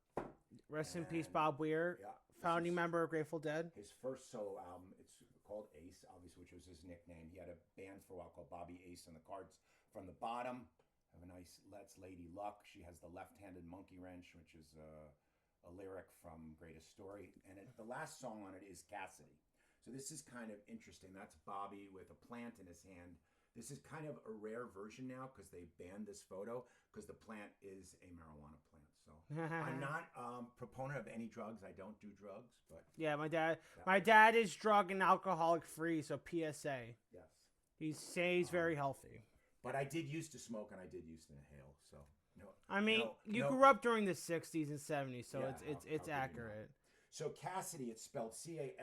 Rest in peace, Bob Weir, founding member of Grateful Dead. His first solo album. It's called Ace, obviously, which was his nickname. He had a band for a while called Bobby Ace, and the cards from the bottom have a nice "Let's Lady Luck." She has the left-handed monkey wrench, which is a lyric from Greatest Story, and the last song on it is Cassidy. So this is kind of interesting. That's Bobby with a plant in his hand. This is kind of a rare version now because they banned this photo because the plant is a marijuana plant. So I'm not proponent of any drugs. I don't do drugs, but yeah, my dad is drug and alcoholic free. So PSA. Yes. He's very healthy. But I did used to smoke and I did used to inhale. So no. I mean, you grew up during the 60s and 70s, so yeah, it's accurate. So Cassidy, it's spelled Cassidy,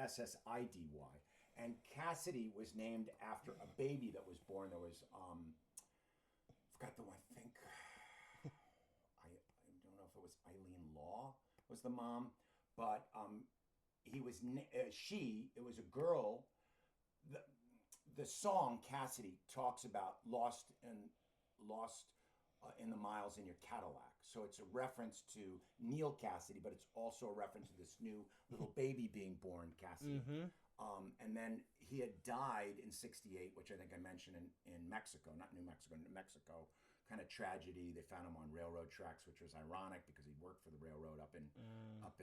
and Cassidy was named after a baby that was born. There was forgot the one. I think I don't know if it was Eileen Law was the mom, but he was it was a girl. The song Cassidy talks about lost in the miles in your Cadillac. So it's a reference to Neil Cassidy, but it's also a reference to this new little baby being born, Cassidy. Mm-hmm. And then he had died in '68, which I think I mentioned in Mexico, not New Mexico, New Mexico. Kind of tragedy. They found him on railroad tracks, which was ironic because he worked for the railroad up in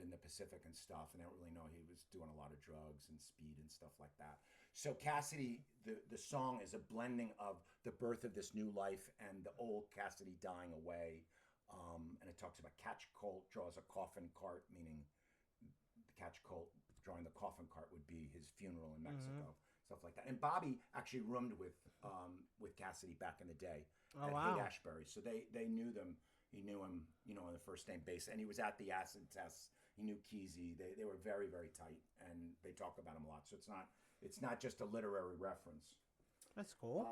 the Pacific and stuff, and I don't really know he was doing a lot of drugs and speed and stuff like that. So Cassidy, the song is a blending of the birth of this new life and the old Cassidy dying away, and it talks about Catch Colt draws a coffin cart, meaning the Catch Colt drawing the coffin cart would be his funeral in Mexico, stuff like that. And Bobby actually roomed with Cassidy back in the day. Oh, at wow. Haight-Ashbury. So they knew them. He knew him, on the first name basis. And he was at the acid tests. He knew Kesey. They were very, very tight, and they talk about him a lot. So it's not just a literary reference. That's cool.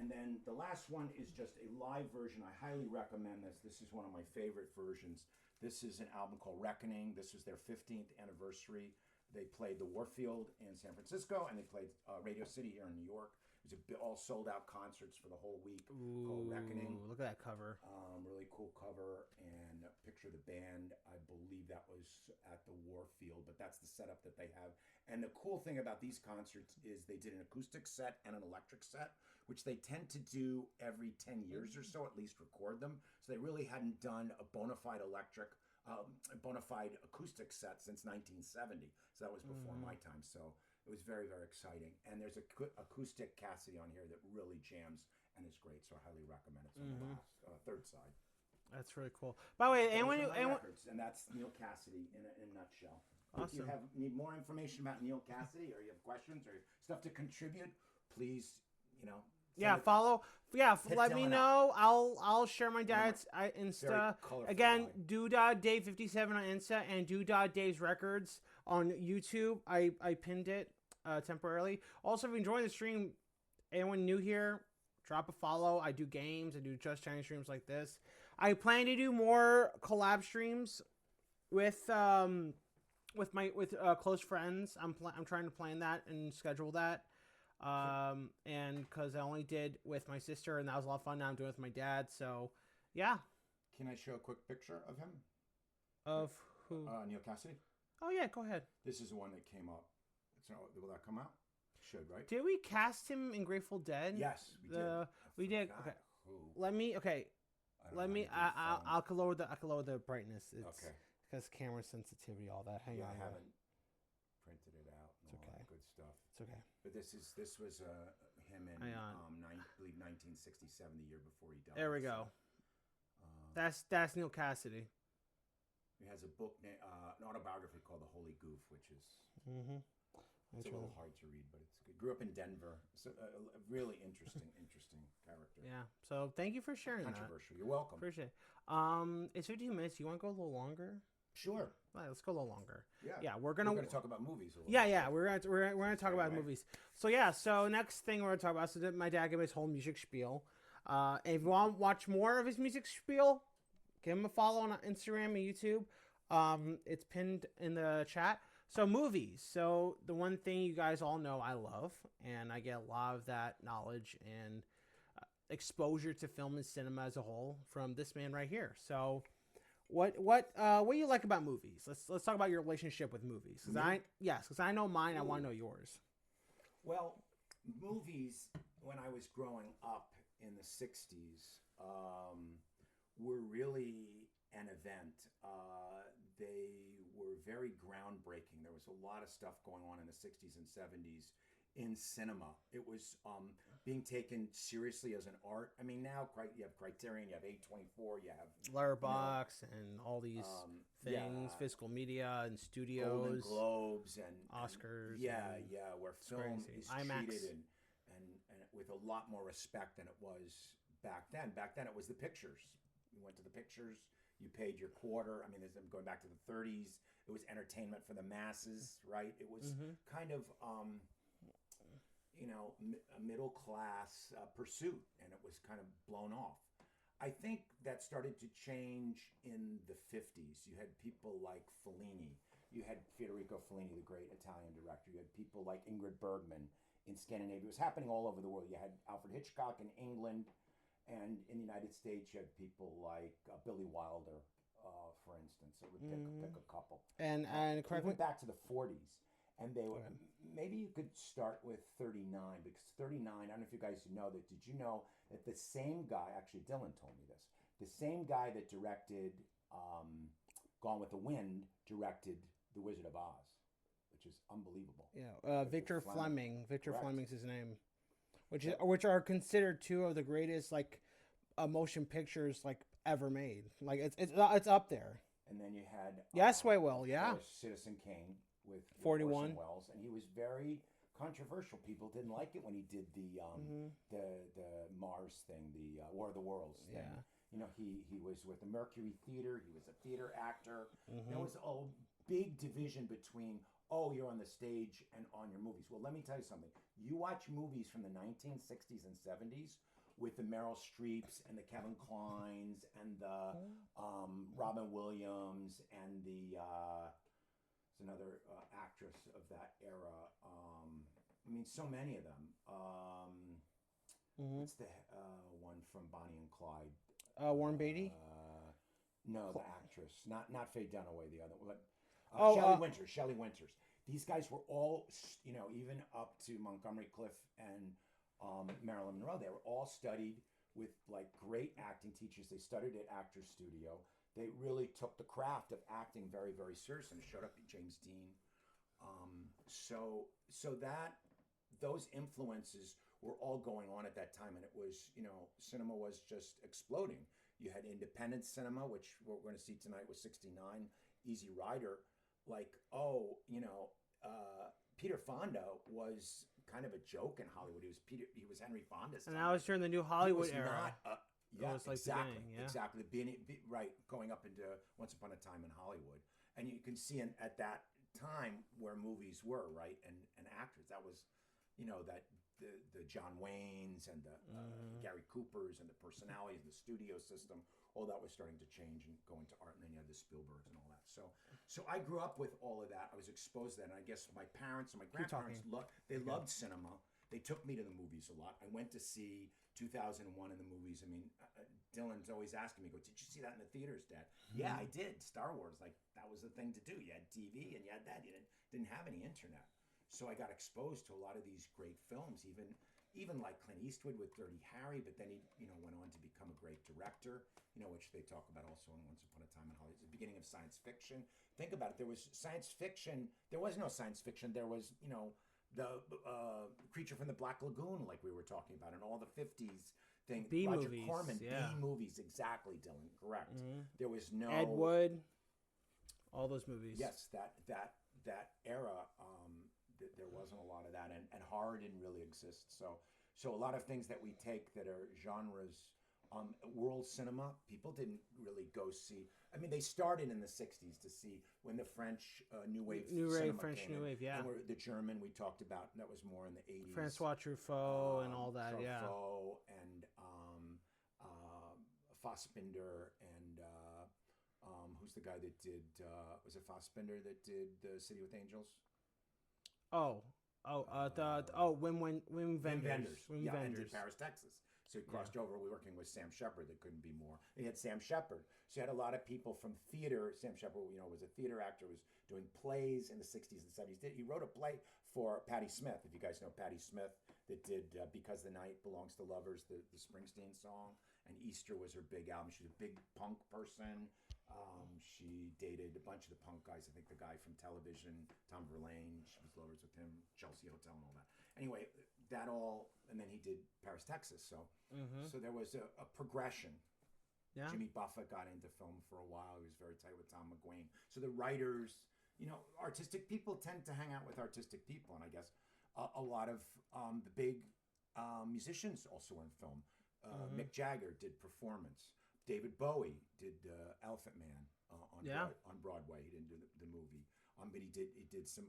And then the last one is just a live version. I highly recommend this. This is one of my favorite versions. This is an album called Reckoning. This was their 15th anniversary. They played the Warfield in San Francisco, and they played Radio City here in New York. It was all sold-out concerts for the whole week. Called Reckoning. Look at that cover. Really cool cover, and a picture of the band. I believe that was at the Warfield, but that's the setup that they have. And the cool thing about these concerts is they did an acoustic set and an electric set, which they tend to do every 10 years or so, at least record them. So they really hadn't done a bona fide acoustic set since 1970. So that was before my time. So it was very, very exciting. And there's a acoustic Cassidy on here that really jams and is great. So I highly recommend it. It's on the last, third side. That's really cool. By the way, and that's Neil Cassidy in a nutshell. Awesome. If you need more information about Neil Cassidy, or you have questions or stuff to contribute, please, follow. Yeah, let me know. I'll share my dad's Insta. Again, DooDahDave57 on Insta and DooDahDave's Records on YouTube. I pinned it temporarily. Also, if you're enjoying the stream, anyone new here, drop a follow. I do games. I do Just Chatting streams like this. I plan to do more collab streams with close friends. I'm trying to plan that and schedule that. And because I only did with my sister, and that was a lot of fun. Now I'm doing it with my dad. So, yeah. Can I show a quick picture of him? Of who? Neil Cassidy. Oh yeah, go ahead. This is the one that came up. Will that come out? Should, right? Did we cast him in Grateful Dead? Yes, we did. Okay. Who? Let me. I'll lower the brightness. Okay. Because camera sensitivity, all that. Hang on. I haven't printed it out. It's okay. All that good stuff. It's okay. But this was him in I believe 1967, the year before he died. There we go. That's Neil Cassidy. He has a book, an autobiography called The Holy Goof, which is Mm-hmm. it's a little hard to read, but it's good. Grew up in Denver, so a really interesting character. Yeah. So thank you for sharing that. Controversial. You're welcome. Appreciate it. It's 15 minutes. You want to go a little longer? Sure. All right, let's go a little longer. Yeah. Yeah, we're gonna talk about movies. A little Yeah, bit. we're gonna talk about movies. So yeah, so next thing we're gonna talk about. So my dad gave me his whole music spiel. And if you want to watch more of his music spiel, give him a follow on Instagram and YouTube. It's pinned in the chat. So movies. So the one thing you guys all know I love, and I get a lot of that knowledge and exposure to film and cinema as a whole from this man right here. So what do you like about movies? Let's talk about your relationship with movies. Because I know mine. I want to know yours. Well, movies when I was growing up in the 60s were really an event. They were very groundbreaking. There was a lot of stuff going on in the 60s and 70s in cinema. It was being taken seriously as an art. I mean, now you have Criterion, you have A24, you have Letterboxd and all these things, physical media and studios, Golden Globes and Oscars. Where film is IMAX. treated and with a lot more respect than it was back then. Back then, it was the pictures. You went to the pictures. You paid your quarter. I mean, I'm going back to the 30s. It was entertainment for the masses, right? It was kind of, a middle class pursuit, and it was kind of blown off. I think that started to change in the 50s. You had people like Fellini. You had Federico Fellini, the great Italian director. You had people like Ingrid Bergman in Scandinavia. It was happening all over the world. You had Alfred Hitchcock in England. And in the United States, you had people like Billy Wilder, for instance. It would pick a couple. And correct me. Went back to the 40s, and they were, maybe you could start with 39, because 39. I don't know if you guys know that. Did you know that the same guy? Actually, Dylan told me this. The same guy that directed Gone with the Wind directed The Wizard of Oz, which is unbelievable. Yeah, Victor Fleming. Victor Fleming's his name. Which are considered two of the greatest motion pictures ever made. It's up there. And then you had Citizen Kane with 41 Wells, and he was very controversial. People didn't like it when he did the Mars thing, the War of the Worlds thing. Yeah. He was with the Mercury Theater. He was a theater actor. There was a big division between, you're on the stage and on your movies. Well, let me tell you something. You watch movies from the 1960s and 70s with the Meryl Streeps and the Kevin Klines and the Robin Williams and the there's another actress of that era. I mean, so many of them. What's the one from Bonnie and Clyde? Warren Beatty? No, the actress. Not Faye Dunaway, the other one. Shelley Winters. These guys were all, even up to Montgomery Clift and Marilyn Monroe. They were all studied with great acting teachers. They studied at Actors Studio. They really took the craft of acting very, very seriously. And showed up at James Dean. So that those influences were all going on at that time, and it was, cinema was just exploding. You had independent cinema, which we're going to see tonight with 69, Easy Rider. Peter Fonda was kind of a joke in Hollywood. He was Henry Fonda's time. And that was during the New Hollywood era. Exactly. Right, going up into Once Upon a Time in Hollywood. And you can see at that time where movies were, right, and actors. That was, that the John Waynes and the Gary Coopers and the personalities, the studio system, all that was starting to change and go into art. And then you had the Spielbergs and all that. So I grew up with all of that. I was exposed to that. And I guess my parents and my grandparents, loved cinema. They took me to the movies a lot. I went to see 2001 in the movies. I mean, Dylan's always asking me, did you see that in the theaters, Dad? Yeah, I did. Star Wars, that was the thing to do. You had TV and you had that. You didn't have any internet. So I got exposed to a lot of these great films, even like Clint Eastwood with Dirty Harry, but then he went on to become a great director, which they talk about also in Once Upon a Time in Hollywood. The beginning of science fiction. Think about it. There was science fiction. There was no science fiction. There was, the Creature from the Black Lagoon, like we were talking about, and all the 50s thing. B Roger movies. Corman, yeah. B movies, exactly, Dylan. Correct. There was no Ed Wood. All those movies. Yes, that era, there wasn't a lot of that, and horror didn't really exist. So a lot of things that we take that are genres, world cinema, people didn't really go see. I mean, they started in the '60s to see when the French New Wave cinema French came New in, Wave, yeah. and the German we talked about, that was more in the '80s. Francois Truffaut and all that, yeah. Truffaut and Fassbinder and who's the guy that did? Was it Fassbinder that did The City with Angels? Wim Wenders. Yeah, and did Paris, Texas. So he crossed over. We were working with Sam Shepard. That couldn't be more. And he had Sam Shepard. So you had a lot of people from theater. Sam Shepard, was a theater actor. Was doing plays in the '60s and '70s. He wrote a play for Patti Smith. If you guys know Patti Smith, that did "Because the Night Belongs to Lovers," the Springsteen song. And Easter was her big album. She's a big punk person. She dated a bunch of the punk guys. I think the guy from television, Tom Verlaine. She was lovers with him. Chelsea Hotel and all that. Anyway, that all, and then he did Paris, Texas. So there was a progression. Yeah. Jimmy Buffett got into film for a while. He was very tight with Tom McGuane. So the writers, artistic people tend to hang out with artistic people, and I guess a lot of the big musicians also were in film. Mick Jagger did performance. David Bowie did Elephant Man on Broadway. He didn't do the movie, but he did some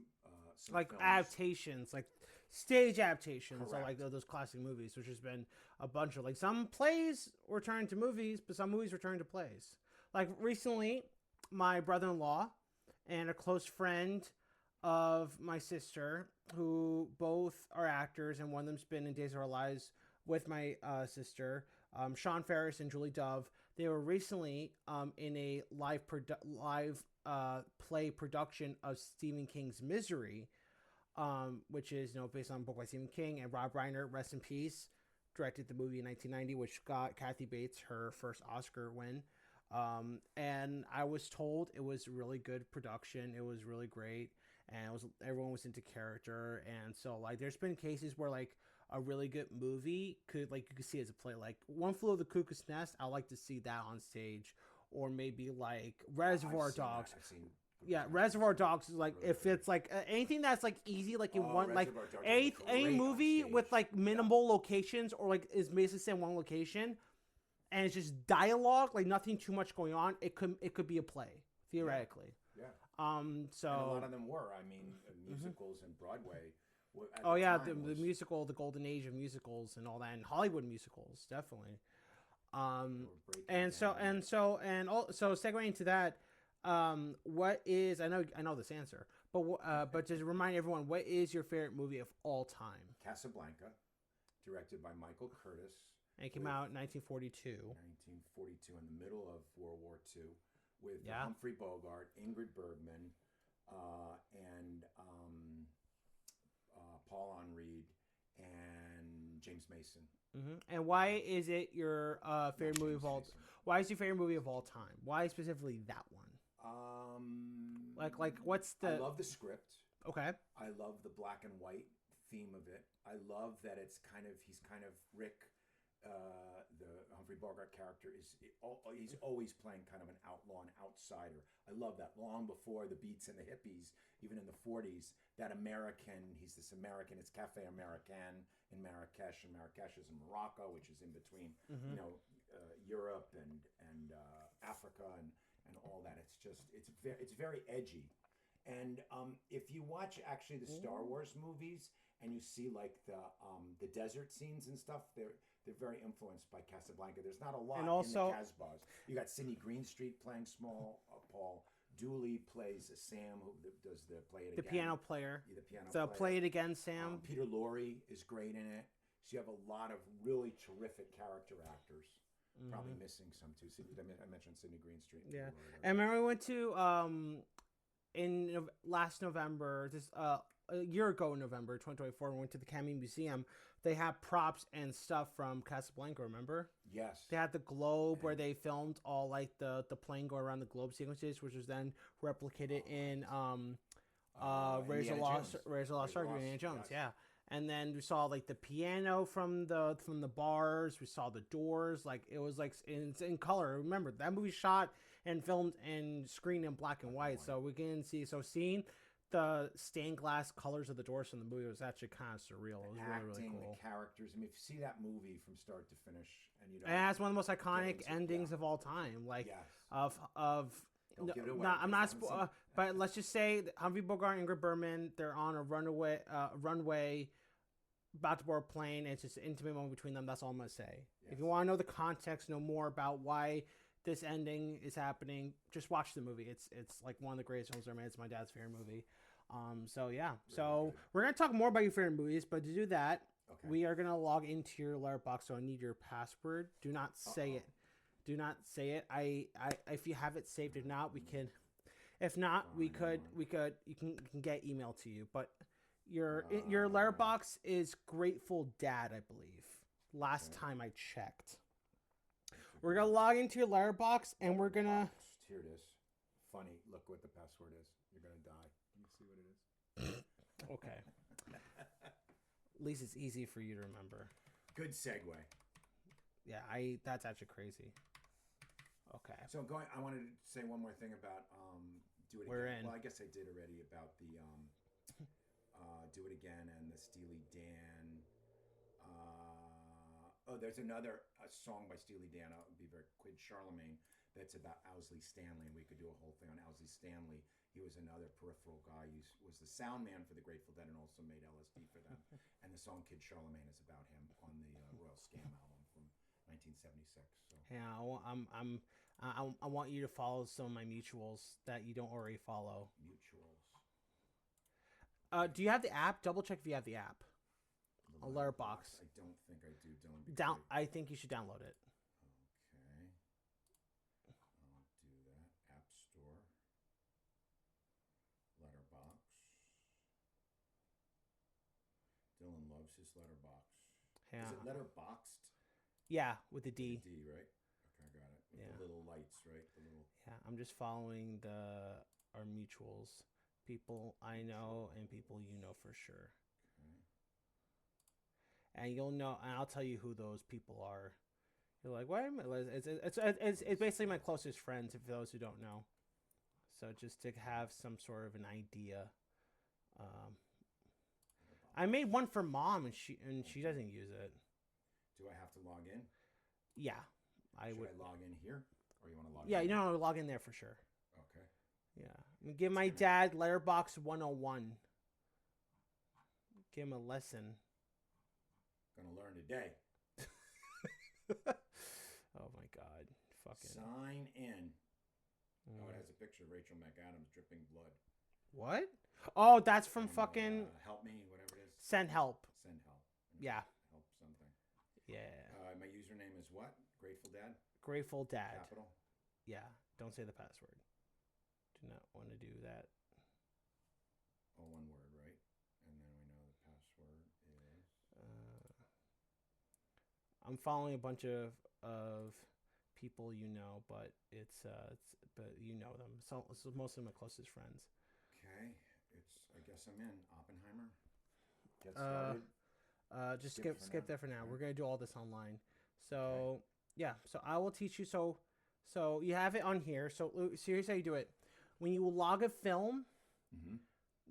like films. adaptations, like stage adaptations. Correct. Of like those classic movies, which has been a bunch of, like, some plays were turned to movies, but some movies were turned to plays. Like recently, my brother-in-law and a close friend of my sister, who both are actors, and one of them's been in Days of Our Lives with my sister, Sean Ferris and Julie Dove. They were recently in a live play production of Stephen King's Misery, which is based on a book by Stephen King, and Rob Reiner, rest in peace, directed the movie in 1990, which got Kathy Bates her first Oscar win. And I was told it was really good production. It was really great, and everyone was into character. And so, like, there's been cases where, like, a really good movie you could see as a play, like One Flew Over the Cuckoo's Nest. I like to see that on stage, or maybe like Reservoir Dogs. Reservoir Dogs is like, if it's like anything that's like easy, like in one, like a movie with like minimal locations, or like is basically set in one location, and it's just dialogue, like nothing too much going on. It could be a play theoretically. Yeah. So and a lot of them were. I mean, musicals and Broadway. The musical, the golden age of musicals and all that, and Hollywood musicals, definitely. So segueing into that, what is, I know this answer, but just remind everyone, what is your favorite movie of all time? Casablanca, directed by Michael Curtis. And it came out in 1942. 1942, in the middle of World War II, with Humphrey Bogart, Ingrid Bergman, and Paul Henreid, and James Mason. And why is it your favorite movie of all? Why is your favorite movie of all time? Why specifically that one? Like what's the? I love the script. Okay. I love the black and white theme of it. I love that he's kind of Rick. The Humphrey Bogart character he's always playing kind of an outlaw, an outsider. I love that. Long before the Beats and the Hippies, even in the 40s, that he's this American. It's Cafe American in Marrakesh, and Marrakesh is in Morocco, which is in between, Europe and Africa and all that. It's very edgy. And if you watch actually the Star Wars movies and you see like the desert scenes and stuff, they're very influenced by Casablanca. There's not a lot in the Casbahs. You got Sidney Greenstreet playing small. Paul Dooley plays Sam, who does the Play It Again. The piano player. Yeah, the piano player. Play It Again, Sam. Peter Lorre is great in it. So you have a lot of really terrific character actors. Probably missing some too. I mentioned Sidney Greenstreet. Yeah, and remember we went to in last November, a year ago in November 2024, we went to the Cami Museum. They have props and stuff from Casablanca, remember? Yes. They had the globe where they filmed all like the plane go around the globe sequences, which was then replicated in Raiders of the Lost Ark, Indiana Jones, yeah. And then we saw like the piano from the bars. We saw the doors. Like it was like it's in color. Remember that movie shot and filmed and screened in black and white. So we can see. So seeing the stained glass colors of the doors from the movie was actually kind of surreal. It was really cool. The characters. I mean, if you see that movie from start to finish, and you don't, it has one of the most iconic endings of all time. Like of don't give it away. I'm not, but let's just say Humphrey Bogart and Ingrid Bergman, they're on a runway, about to board a plane. And it's just an intimate moment between them. That's all I'm gonna say. Yes. If you want to know the context, know more about why this ending is happening, just watch the movie. It's like one of the greatest films ever made. It's my dad's favorite movie. So yeah. So we're gonna talk more about your favorite movies, but to do that, we are gonna log into your Letterboxd. So I need your password. Do not say it. Do not say it. I if you have it saved, if not, we can. If not, we could. You can get email to you. But your Letterboxd is Grateful Dad, I believe. Last time I checked. We're gonna log into your Letterboxd and we're gonna. Here it is. Funny. Look what the password is. You're gonna die. Let me see what it is. Okay. At least it's easy for you to remember. Good segue. Yeah, that's actually crazy. Okay. So I wanted to say one more thing about Do It Again. Well, I guess I did already about the Do It Again and the Steely Dan. There's another song by Steely Dan. I'll be very quick. Charlemagne. That's about Owsley Stanley, and we could do a whole thing on Owsley Stanley. He was another peripheral guy. He was the sound man for the Grateful Dead and also made LSD for them. And the song Kid Charlemagne is about him on the Royal Scam album from 1976. So. Yeah, I want you to follow some of my mutuals that you don't already follow. Mutuals. Do you have the app? Double check if you have the app. A Letterboxd. I don't think I do. I think you should download it. Okay. I'll do that. App Store. Letterboxd. Dylan loves his Letterboxd. Yeah. Is it Letterboxd? Yeah, with the D. With the D, right? Okay, I got it. With the little lights, right? The little. Yeah, I'm just following our mutuals, people I know and people you know for sure. And you'll know, and I'll tell you who those people are. You're like, wait a minute, it's basically my closest friends, if those who don't know. So just to have some sort of an idea. I made one for Mom, and she doesn't use it. Do I have to log in? Yeah, Should I log in here, or you want to log in? Yeah, you know, log in there for sure. Okay. Yeah, give my dad Letterboxd 101. Give him a lesson. Gonna learn today. Oh my God! Fucking sign in. Oh, it has a picture of Rachel McAdams dripping blood. What? Oh, that's from fucking. Help me, whatever it is. Send help. Send help. Yeah. Help something. Yeah. My username is what? Grateful Dad. Grateful Dad. Capital. Yeah. Don't say the password. Do not want to do that. Oh, one word, right? And then we know the password is. I'm following a bunch of people you know, but but you know them. So it's mostly my closest friends. Okay, I guess I'm in. Oppenheimer. Get started. Just skip that for now. Okay. We're gonna do all this online. So yeah, so I will teach you. So you have it on here. So here's how you do it. When you log a film,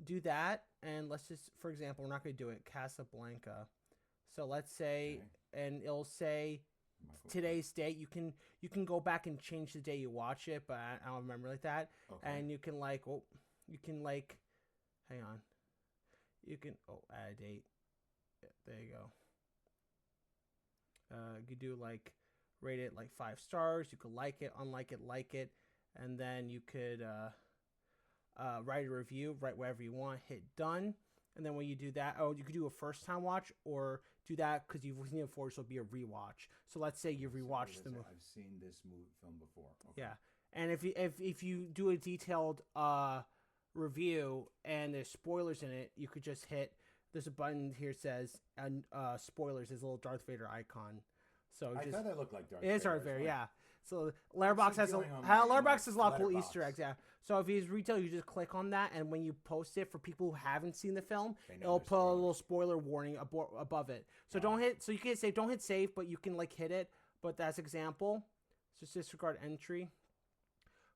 do that, and let's just, for example, we're not gonna do it. Casablanca. So let's say, and it'll say today's date. You can go back and change the day you watch it, but I don't remember like that. Okay. And you can hang on. You can add a date. Yeah, there you go. You could do rate it 5 stars. You could like it, unlike it, like it, and then you could write a review, write whatever you want, hit done. And then when you do that, you could do a first time watch or do that because you've seen it before, so it'll be a rewatch. So let's say you rewatched the movie. I've seen this film before. Okay. Yeah, and if you do a detailed review and there's spoilers in it, you could just hit. There's a button here that says spoilers. There's a little Darth Vader icon. So I thought that looked like Darth Vader. It is Darth Vader, yeah. So Letterboxd has a lot of cool Easter eggs, yeah. So if he's retail, you just click on that, and when you post it for people who haven't seen the film, it'll put a little spoiler warning above it. So don't hit. So you can save. Don't hit save, but you can hit it. But that's example. So just disregard entry.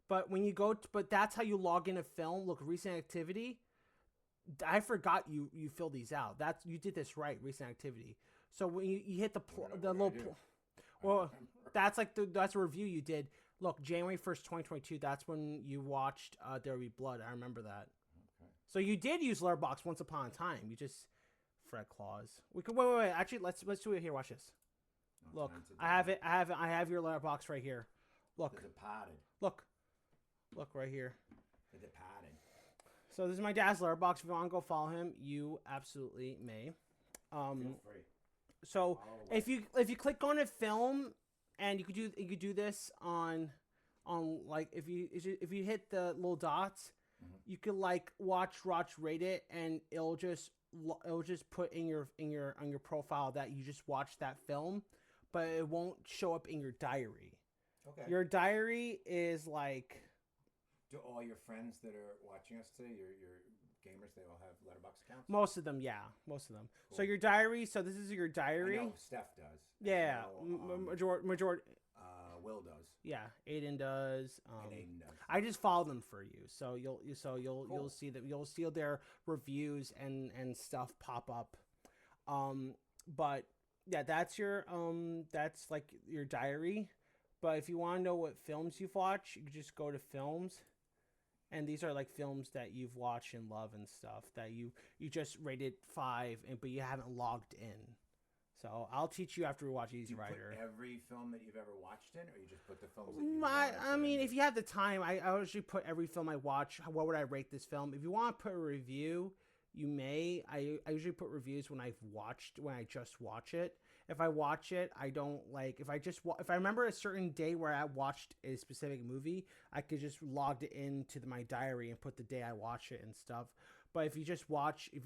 But when you go, but that's how you log in a film. Look, recent activity. I forgot you fill these out. You did this right. Recent activity. So when you hit the little, well, that's like that's a review you did. Look, January 1st, 2022. That's when you watched There Will Be Blood. I remember that. Okay. So you did use Letterboxd once upon a time. You just Fred Claus. We could wait. Actually, let's do it here. Watch this. No, Look, I have it. I have your Letterboxd right here. Look. Is it padded? Look right here. Is it padded? So this is my dad's Letterboxd. If you want to go follow him, you absolutely may. Feel free. So if you click on a film, and you could do this on like if you hit the little dots, you could like watch rate it, and it'll just put in your on your profile that you just watched that film, but it won't show up in your diary. Okay. Your diary is like. Do all your friends that are watching us today, your gamers, they all have Letterboxd accounts? Most of them, yeah. Most of them. Cool. So your diary, so this is your diary. I know Steph does. Yeah. Majority. Will does. Yeah, Aiden does. And Aiden does. I just follow them for you. So you'll Cool. see that you'll see their reviews and stuff pop up. But yeah, that's that's like your diary. But if you want to know what films you've watched, you can just go to films. And these are like films that you've watched and love and stuff that you just rated 5, but you haven't logged in. So I'll teach you after we watch Easy Rider. Put every film that you've ever watched in, or you just put the films that I mean, if you have the time, I usually put every film I watch. What would I rate this film? If you want to put a review, you may. I usually put reviews when I just watch it. If I watch it, I don't like. If I remember a certain day where I watched a specific movie, I could just log it into my diary and put the day I watched it and stuff. But if you just rewatch it, you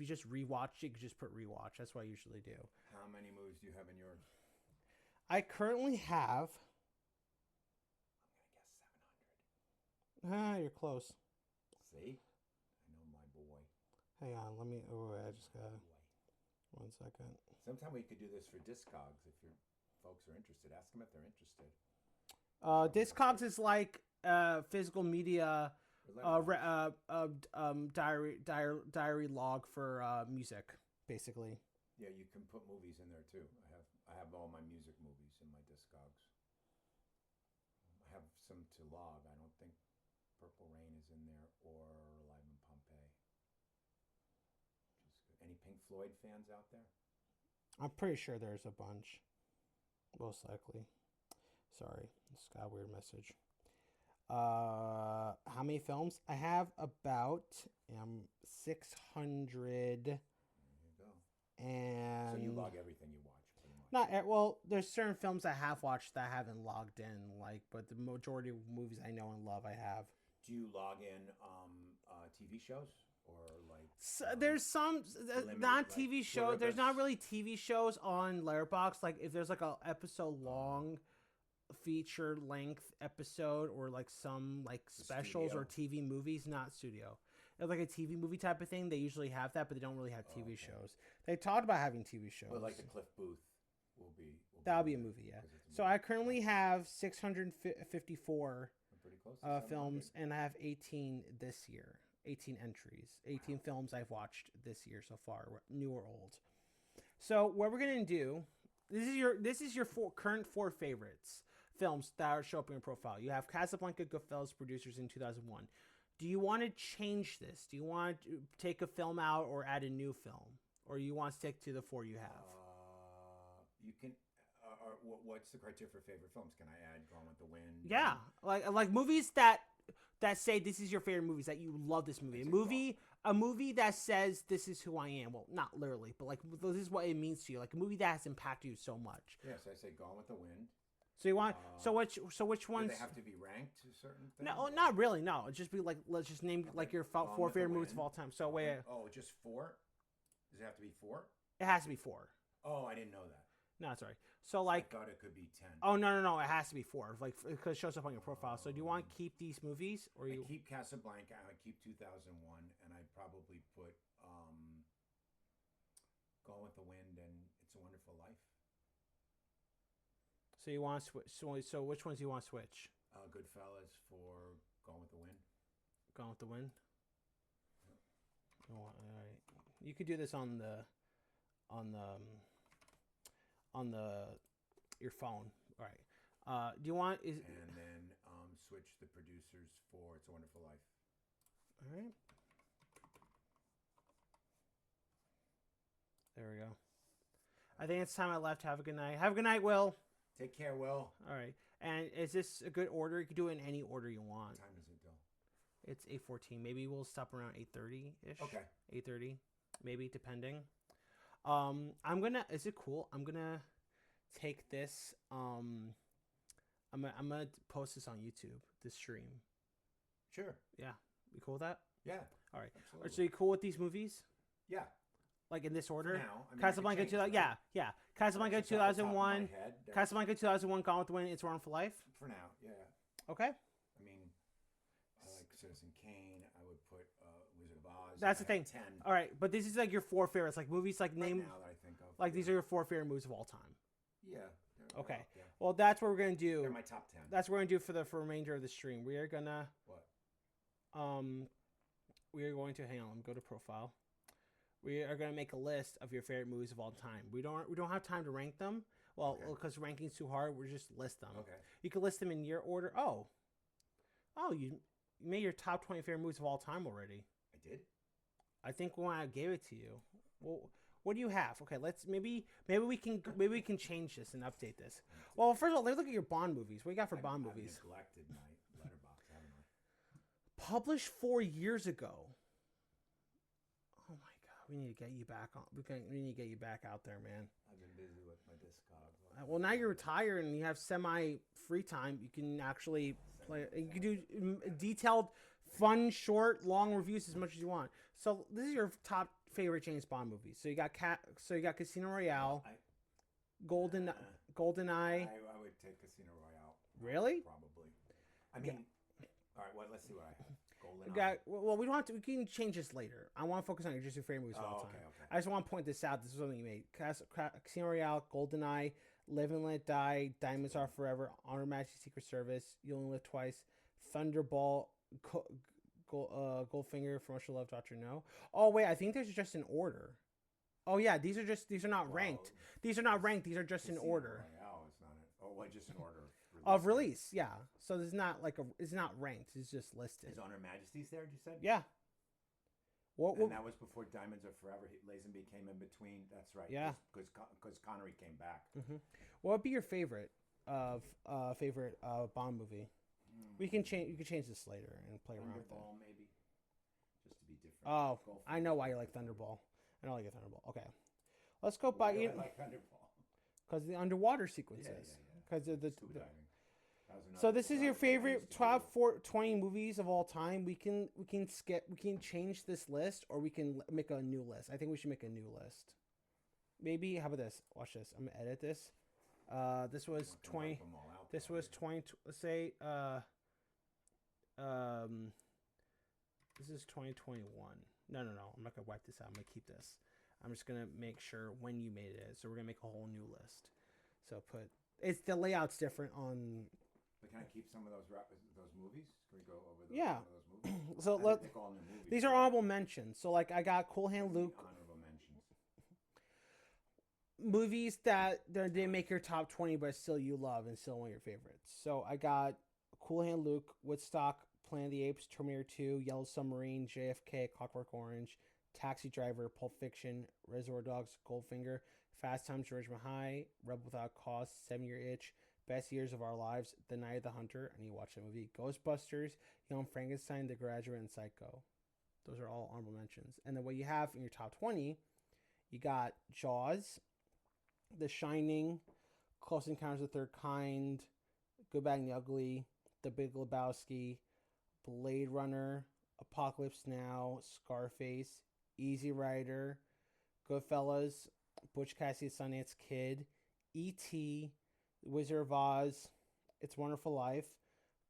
can just put rewatch. That's what I usually do. How many movies do you have in yours? I currently have. I'm gonna guess 700. You're close. See, I know my boy. Hang on, let me. Oh, I just got 1 second. Sometime we could do this for Discogs if your folks are interested. Ask them if they're interested. Discogs is like physical media diary log for music, basically. Yeah, you can put movies in there too. I have all my music movies in my Discogs. I have some to log. I don't think Purple Rain is in there or Live in Pompeii. Any Pink Floyd fans out there? I'm pretty sure there's a bunch. Most likely. Sorry, just got a weird message. How many films? I have about 600. There you go. And so you log everything you watch, pretty much. There's certain films I have watched that I haven't logged in, but the majority of movies I know and love, I have. Do you log in TV shows? Or like there's some not TV shows. There's not really TV shows on Letterboxd. Like if there's like a episode long, feature length episode, or like some like specials or TV movies, not studio. It's like a TV movie type of thing. They usually have that, but they don't really have TV shows. They talked about having TV shows. But like the Cliff Booth will be. That'll be a movie, yeah. So I currently have 654 films, and I have 18 this year. 18 entries, 18 films I've watched this year so far, new or old. So what we're gonna do, this is your current 4 favorites films that show up in your profile. You have Casablanca, Goodfellas, producers in 2001. Do you want to change this? Do you want to take a film out or add a new film, or you want to stick to the 4 you have? You can. What's the criteria for favorite films? Can I add Gone with the Wind? Yeah, like movies that say this is your favorite movies, that you love this movie. A movie that says this is who I am. Well, not literally, but like this is what it means to you. Like a movie that has impacted you so much. Yes, I say Gone with the Wind. So you want so which ones? Do they have to be ranked to certain things? No, not really. No, it'd just be like, let's just name like your 4 favorite movies of all time. So wait. Oh, just 4? Does it have to be 4? It has to be 4. Oh, I didn't know that. No, sorry. So like, I thought it could be 10. Oh no! It has to be 4. Like because it shows up on your profile. So do you want to keep these movies, or you keep Casablanca? I keep 2001, and I'd probably put Gone with the Wind and It's a Wonderful Life. So you want to switch? So which ones do you want to switch? Goodfellas for Gone with the Wind. Gone with the Wind. Oh, all right. You could do this on the on the your phone. All right. Do you want is And then switch the producers for It's a Wonderful Life. all right? There we go. I think it's time I left. Have a good night. Have a good night, Will. Take care, Will. All right. And is this a good order? You can do it in any order you want. What time is it, Bill? It's 8:14. Maybe we'll stop around 8:30 ish. Okay. 8:30, maybe depending. Is it cool? I'm gonna take this. I'm gonna post this on YouTube. This stream. Sure. Yeah. You cool with that? Yeah. All right. Absolutely. So you cool with these movies? Yeah. Like in this order? Now, I mean, Casablanca 2000. Yeah, yeah. Casablanca 2001. Casablanca 2001. Gone with the Wind. It's Wrong for Life. For now, yeah. Okay. I mean, I like Citizen Kane. I would put Wizard of Oz. That's the thing. 10. All right, but this is like your 4 favorites, like movies, like Right name. now that I think of. Like these are your 4 favorite movies of all time. Yeah. Okay. Yeah. Well, that's what we're gonna do. They're my top 10. That's what we're gonna do for the remainder of the stream. We are gonna What? we are going to hang on. Let me go to profile. We are gonna make a list of your favorite movies of all time. We don't have time to rank them. Well, because ranking's too hard. We just list them. Okay. You can list them in your order. Oh, you made your top 20 favorite movies of all time already. I did. I think when I gave it to you. Well, what do you have? Okay, maybe we can change this and update this. Well, first of all, let's look at your Bond movies. What do you got for Bond movies? I've neglected my Letterboxd, haven't I? Published 4 years ago. Oh my God, we need to get you back on. We need to get you back out there, man. I've been busy with my Discogs. Well, now you're retired and you have semi free time. You can actually play. You can do detailed, fun, short, long reviews as much as you want. So this is your top favorite James Bond movies. So you got Casino Royale, GoldenEye. I would take Casino Royale. Really? Probably. I mean, all right. Let's see what I have. GoldenEye. Well, we don't have to. We can change this later. I want to focus on your favorite movies of all time. Okay. I just want to point this out. This is something you made. Casino Royale, GoldenEye, Live and Let Die, Diamonds Are Forever, Honor Majesty Secret Service, You Only Live Twice, Thunderball, Goldfinger, From Russia Love, Dr. No. Oh wait, I think there's just an order. Oh yeah, these are not ranked. These are not ranked. These are just in order. Royale is not it. Oh, what? Just in order of release. Yeah. So there's not it's not ranked. It's just listed. Is Honor Majesty's there? You said. Yeah. And that was before Diamonds Are Forever. Lazenby came in between. That's right. Yeah. Because Connery came back. Mm-hmm. What would be your favorite Bond movie? We can change. You can change this later and play around with it. Thunderball, maybe, just to be different. Oh, I know why you like Thunderball. I know I like Thunderball. Okay, let's go by. I like Thunderball because the underwater sequences. Because of the so this is your favorite top 20 movies of all time. We can change this list, or we can make a new list. I think we should make a new list. Maybe how about this? Watch this. I'm gonna edit this. This was 20. This was 20. Let's say. This is 2021. No. I'm not gonna wipe this out. I'm gonna keep this. I'm just gonna make sure when you made it. So we're gonna make a whole new list. So the layout's different on. But can I keep some of those movies? Can we go over those? Yeah. Some of those movies? So these are honorable mentions. So like I got Cool Hand Luke. Honorable mentions. Movies that they make your top 20, but still you love and still one of your favorites. So I got Cool Hand Luke, Woodstock, Planet of the Apes, Terminator 2, Yellow Submarine, JFK, Clockwork Orange, Taxi Driver, Pulp Fiction, Reservoir Dogs, Goldfinger, Fast Times at Ridgemont High, Rebel Without Cause, 7-Year Itch, Best Years of Our Lives, The Night of the Hunter, I need to watch that movie, Ghostbusters, Young Frankenstein, The Graduate, and Psycho. Those are all honorable mentions. And then what you have in your top 20, you got Jaws, The Shining, Close Encounters of the Third Kind, Good, Bad, and the Ugly, The Big Lebowski, Blade Runner, Apocalypse Now, Scarface, Easy Rider, Goodfellas, Butch Cassidy Sundance Kid, E.T., Wizard of Oz, It's a Wonderful Life,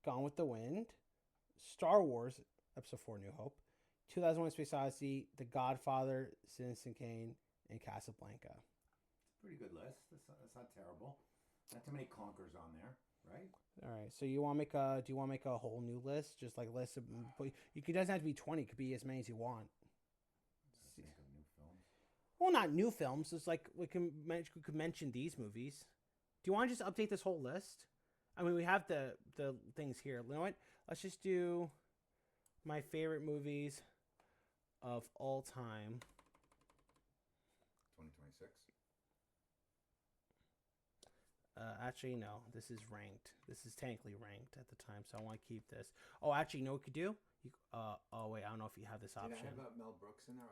Gone with the Wind, Star Wars, Episode 4, New Hope, 2001: Space Odyssey, The Godfather, Citizen Kane, and Casablanca. Pretty good list. That's not terrible. Not too many clunkers on there. right? All right. So you want to make a? Do you want to make a whole new list? Just like list of. But it doesn't have to be 20. It could be as many as you want. Think of new films. Well, not new films. It's like we could mention these movies. Do you want to just update this whole list? I mean, we have the things here. You know what? Let's just do my favorite movies of all time. 2026. Actually, no. This is ranked. This is technically ranked at the time, so I want to keep this. Oh, actually, you know what we could do? Oh wait, I don't know if you have this option. Did I have Mel Brooks in there?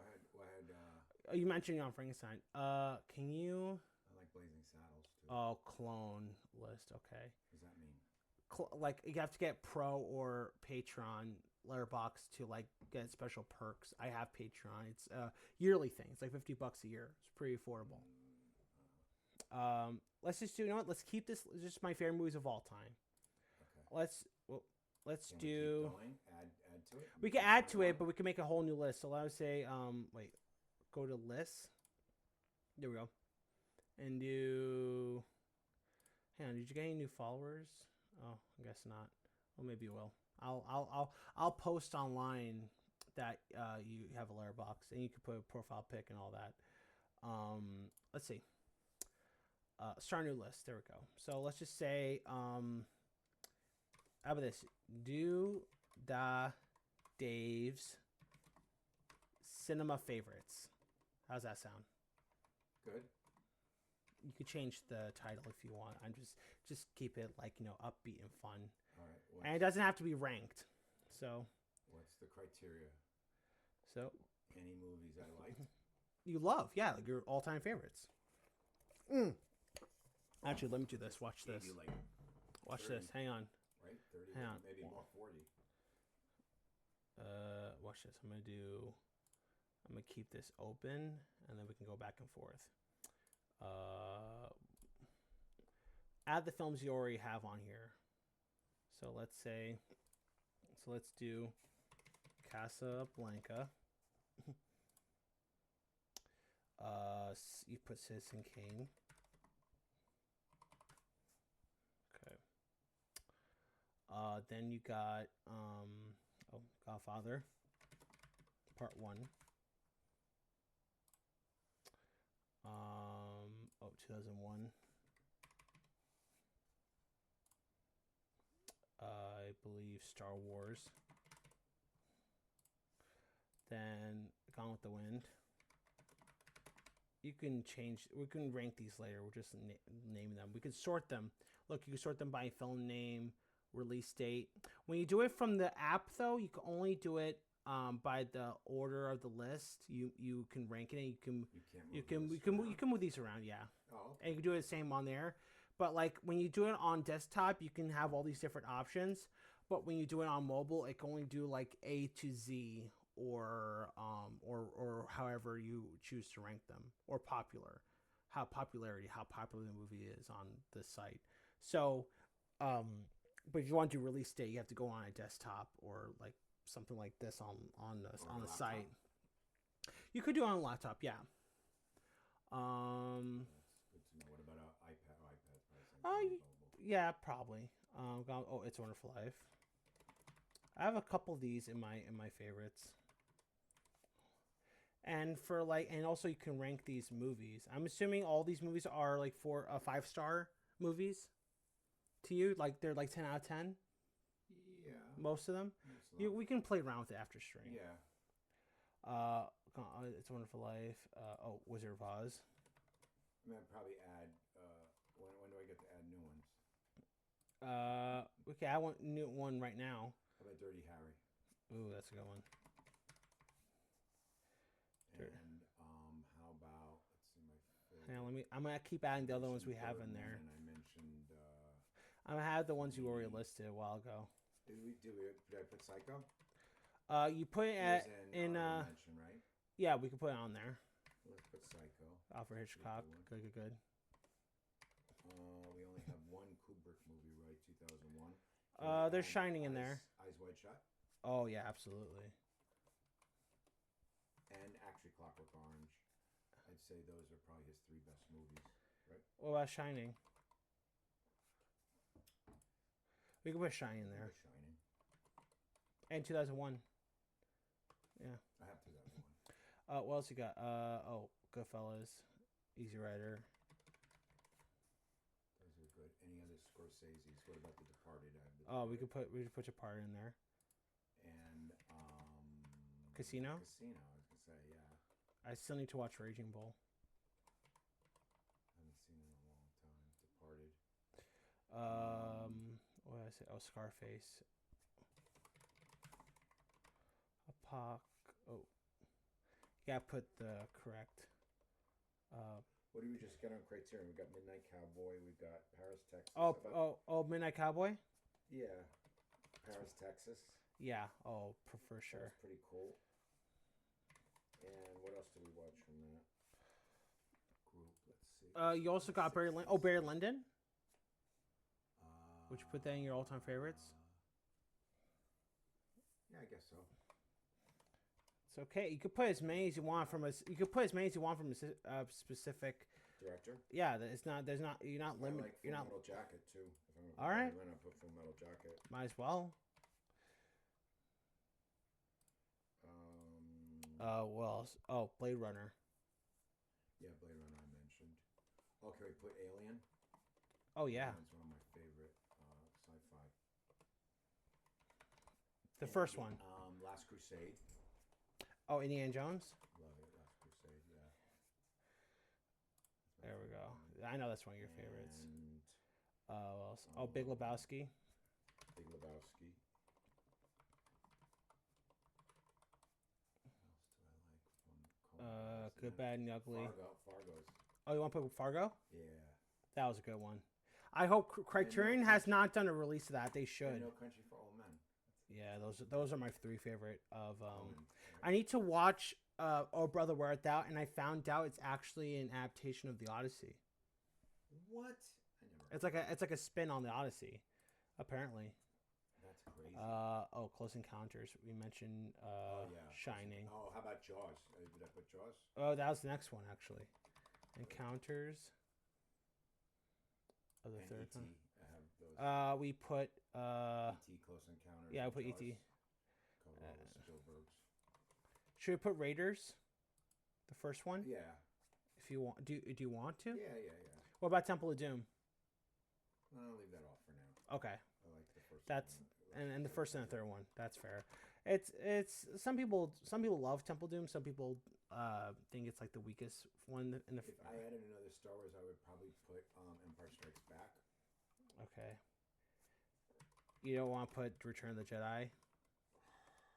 You mentioned on Frankenstein. Can you? I like Blazing Saddles too. Oh, clone list. Okay. What does that mean? Like you have to get Pro or Patreon Letterboxd to like get special perks. I have Patreon. It's a yearly thing. It's like $50 a year. It's pretty affordable. Let's just do. You know what? Let's keep this. Just my favorite movies of all time. Okay. Let's Can do. We keep going? Add to it. We can add to it, but we can make a whole new list. So I would say, wait, go to lists. There we go, and do. Hang on, did you get any new followers? Oh, I guess not. Well, maybe you will. I'll post online that you have a Letterboxd and you can put a profile pic and all that. Let's see. Start a new list. There we go. So let's just say, how about this? DooDahDave's cinema favorites. How's that sound? Good. You could change the title if you want. I'm just keep it like, upbeat and fun. All right. And it doesn't have to be ranked. So. What's the criteria? So. Any movies I liked. You love, yeah, like your all-time favorites. Actually, let me do this. Watch this. Like Watch 30, this. Hang on. Right? 30, Hang on. maybe more 40. Watch this. I'm gonna keep this open, and then we can go back and forth. Add the films you already have on here. So let's do Casablanca. You put Citizen Kane. Okay. Then you got Godfather Part 1. 2001. I believe Star Wars. Then Gone with the Wind. You can change. We can rank these later. We're just naming them. We can sort them. Look, you can sort them by film name, release date. When you do it from the app, though, you can only do it by the order of the list. You can rank it. And you can move these around. Yeah. Oh. Okay. And you can do it the same on there. But like when you do it on desktop, you can have all these different options. But when you do it on mobile, it can only do like A to Z or however you choose to rank them, or how popular the movie is on the site. So, but if you want to do release date, you have to go on a desktop or like something like this on the site. You could do it on a laptop, yeah. That's good to know. What about an iPad? Yeah, probably. It's a Wonderful Life. I have a couple of these in my favorites. And also you can rank these movies. I'm assuming all these movies are like 5-star movies to you. Like they're like 10 out of 10. Yeah. Most of them. We can play around with it after stream. Yeah. It's a Wonderful Life. Wizard of Oz. I'd probably add. When do I get to add new ones? Okay, I want new one right now. How about Dirty Harry? Ooh, that's a good one. And how about, let's see, my favorite. Hang on, I'm gonna keep adding the other ones we have in there. And I mentioned. I'm gonna have the ones you already listed a while ago. Did I put Psycho? You put it in mention, right? Yeah, we can put it on there. Let's put Psycho. Alfred Hitchcock. Good. We only have one Kubrick movie, right? 2001. There's Shining in there. Eyes Wide Shut. Oh yeah, absolutely. And actually, Clockwork Orange. I'd say those are probably his 3 best movies, right? What about Shining? We can put Shining in there. Shining. And 2001. Yeah. I have 2001. What else you got? Goodfellas, Easy Rider. Those are good. Any other Scorsese's? What about The Departed? We could put Departed in there. And Casino. Casino. I was gonna say, yeah. I still need to watch Raging Bull. I haven't seen it in a long time. Departed. What did I say? Oh, Scarface. Apoc. Oh, you gotta put the correct. What do we just get on Criterion? We got Midnight Cowboy. We got Paris, Texas. Midnight Cowboy. Yeah, Paris, Texas. Yeah. Oh, for sure. That's pretty cool. And what else did we watch from that group? Let's see. You also got Barry. Barry Lyndon. Would you put that in your all-time favorites? Yeah, I guess so. It's okay. You could put as many as you want from a. You could put as many as you want from a specific director. Yeah, it's not. There's not. You're not limited. Like you're not. Metal Jacket too. If I'm all right. Then I'll put Full Metal Jacket. Might as well. What else? Oh, Blade Runner. Yeah, Blade Runner I mentioned. Oh, can we put Alien? Oh yeah. It's one of my favorite sci-fi. The first one. Last Crusade. Oh, Indiana Jones. Love it, Last Crusade. Yeah. There we go. I know that's one of your favorites. What else? Oh, Big Lebowski. Big Lebowski. Good, Bad, and Ugly. Fargo's. Oh, you want to put Fargo? Yeah. That was a good one. I hope Criterion has not done a release of that. They should. No Country for Old Men. Yeah, those are my three favorite of. I need to watch Oh Brother Where Art Thou, and I found out it's actually an adaptation of the Odyssey. What? It's like a spin on the Odyssey, apparently. That's crazy. Close Encounters. We mentioned Shining. Oh, how about Jaws? Did I put Jaws? Oh, that was the next one actually. Encounters. Oh, the third one. I have those. We put E.T. Close Encounters. Yeah, I put E.T. Spielberg's. Should we put Raiders? The first one? Yeah. If you want, do you want to? Yeah. What about Temple of Doom? I'll leave that off for now. Okay. I like the first. That's and the first and the third one. That's fair. It's some people love Temple of Doom. Some people think it's like the weakest one in the. If I added another Star Wars, I would probably put Empire Strikes Back. Okay. You don't want to put Return of the Jedi.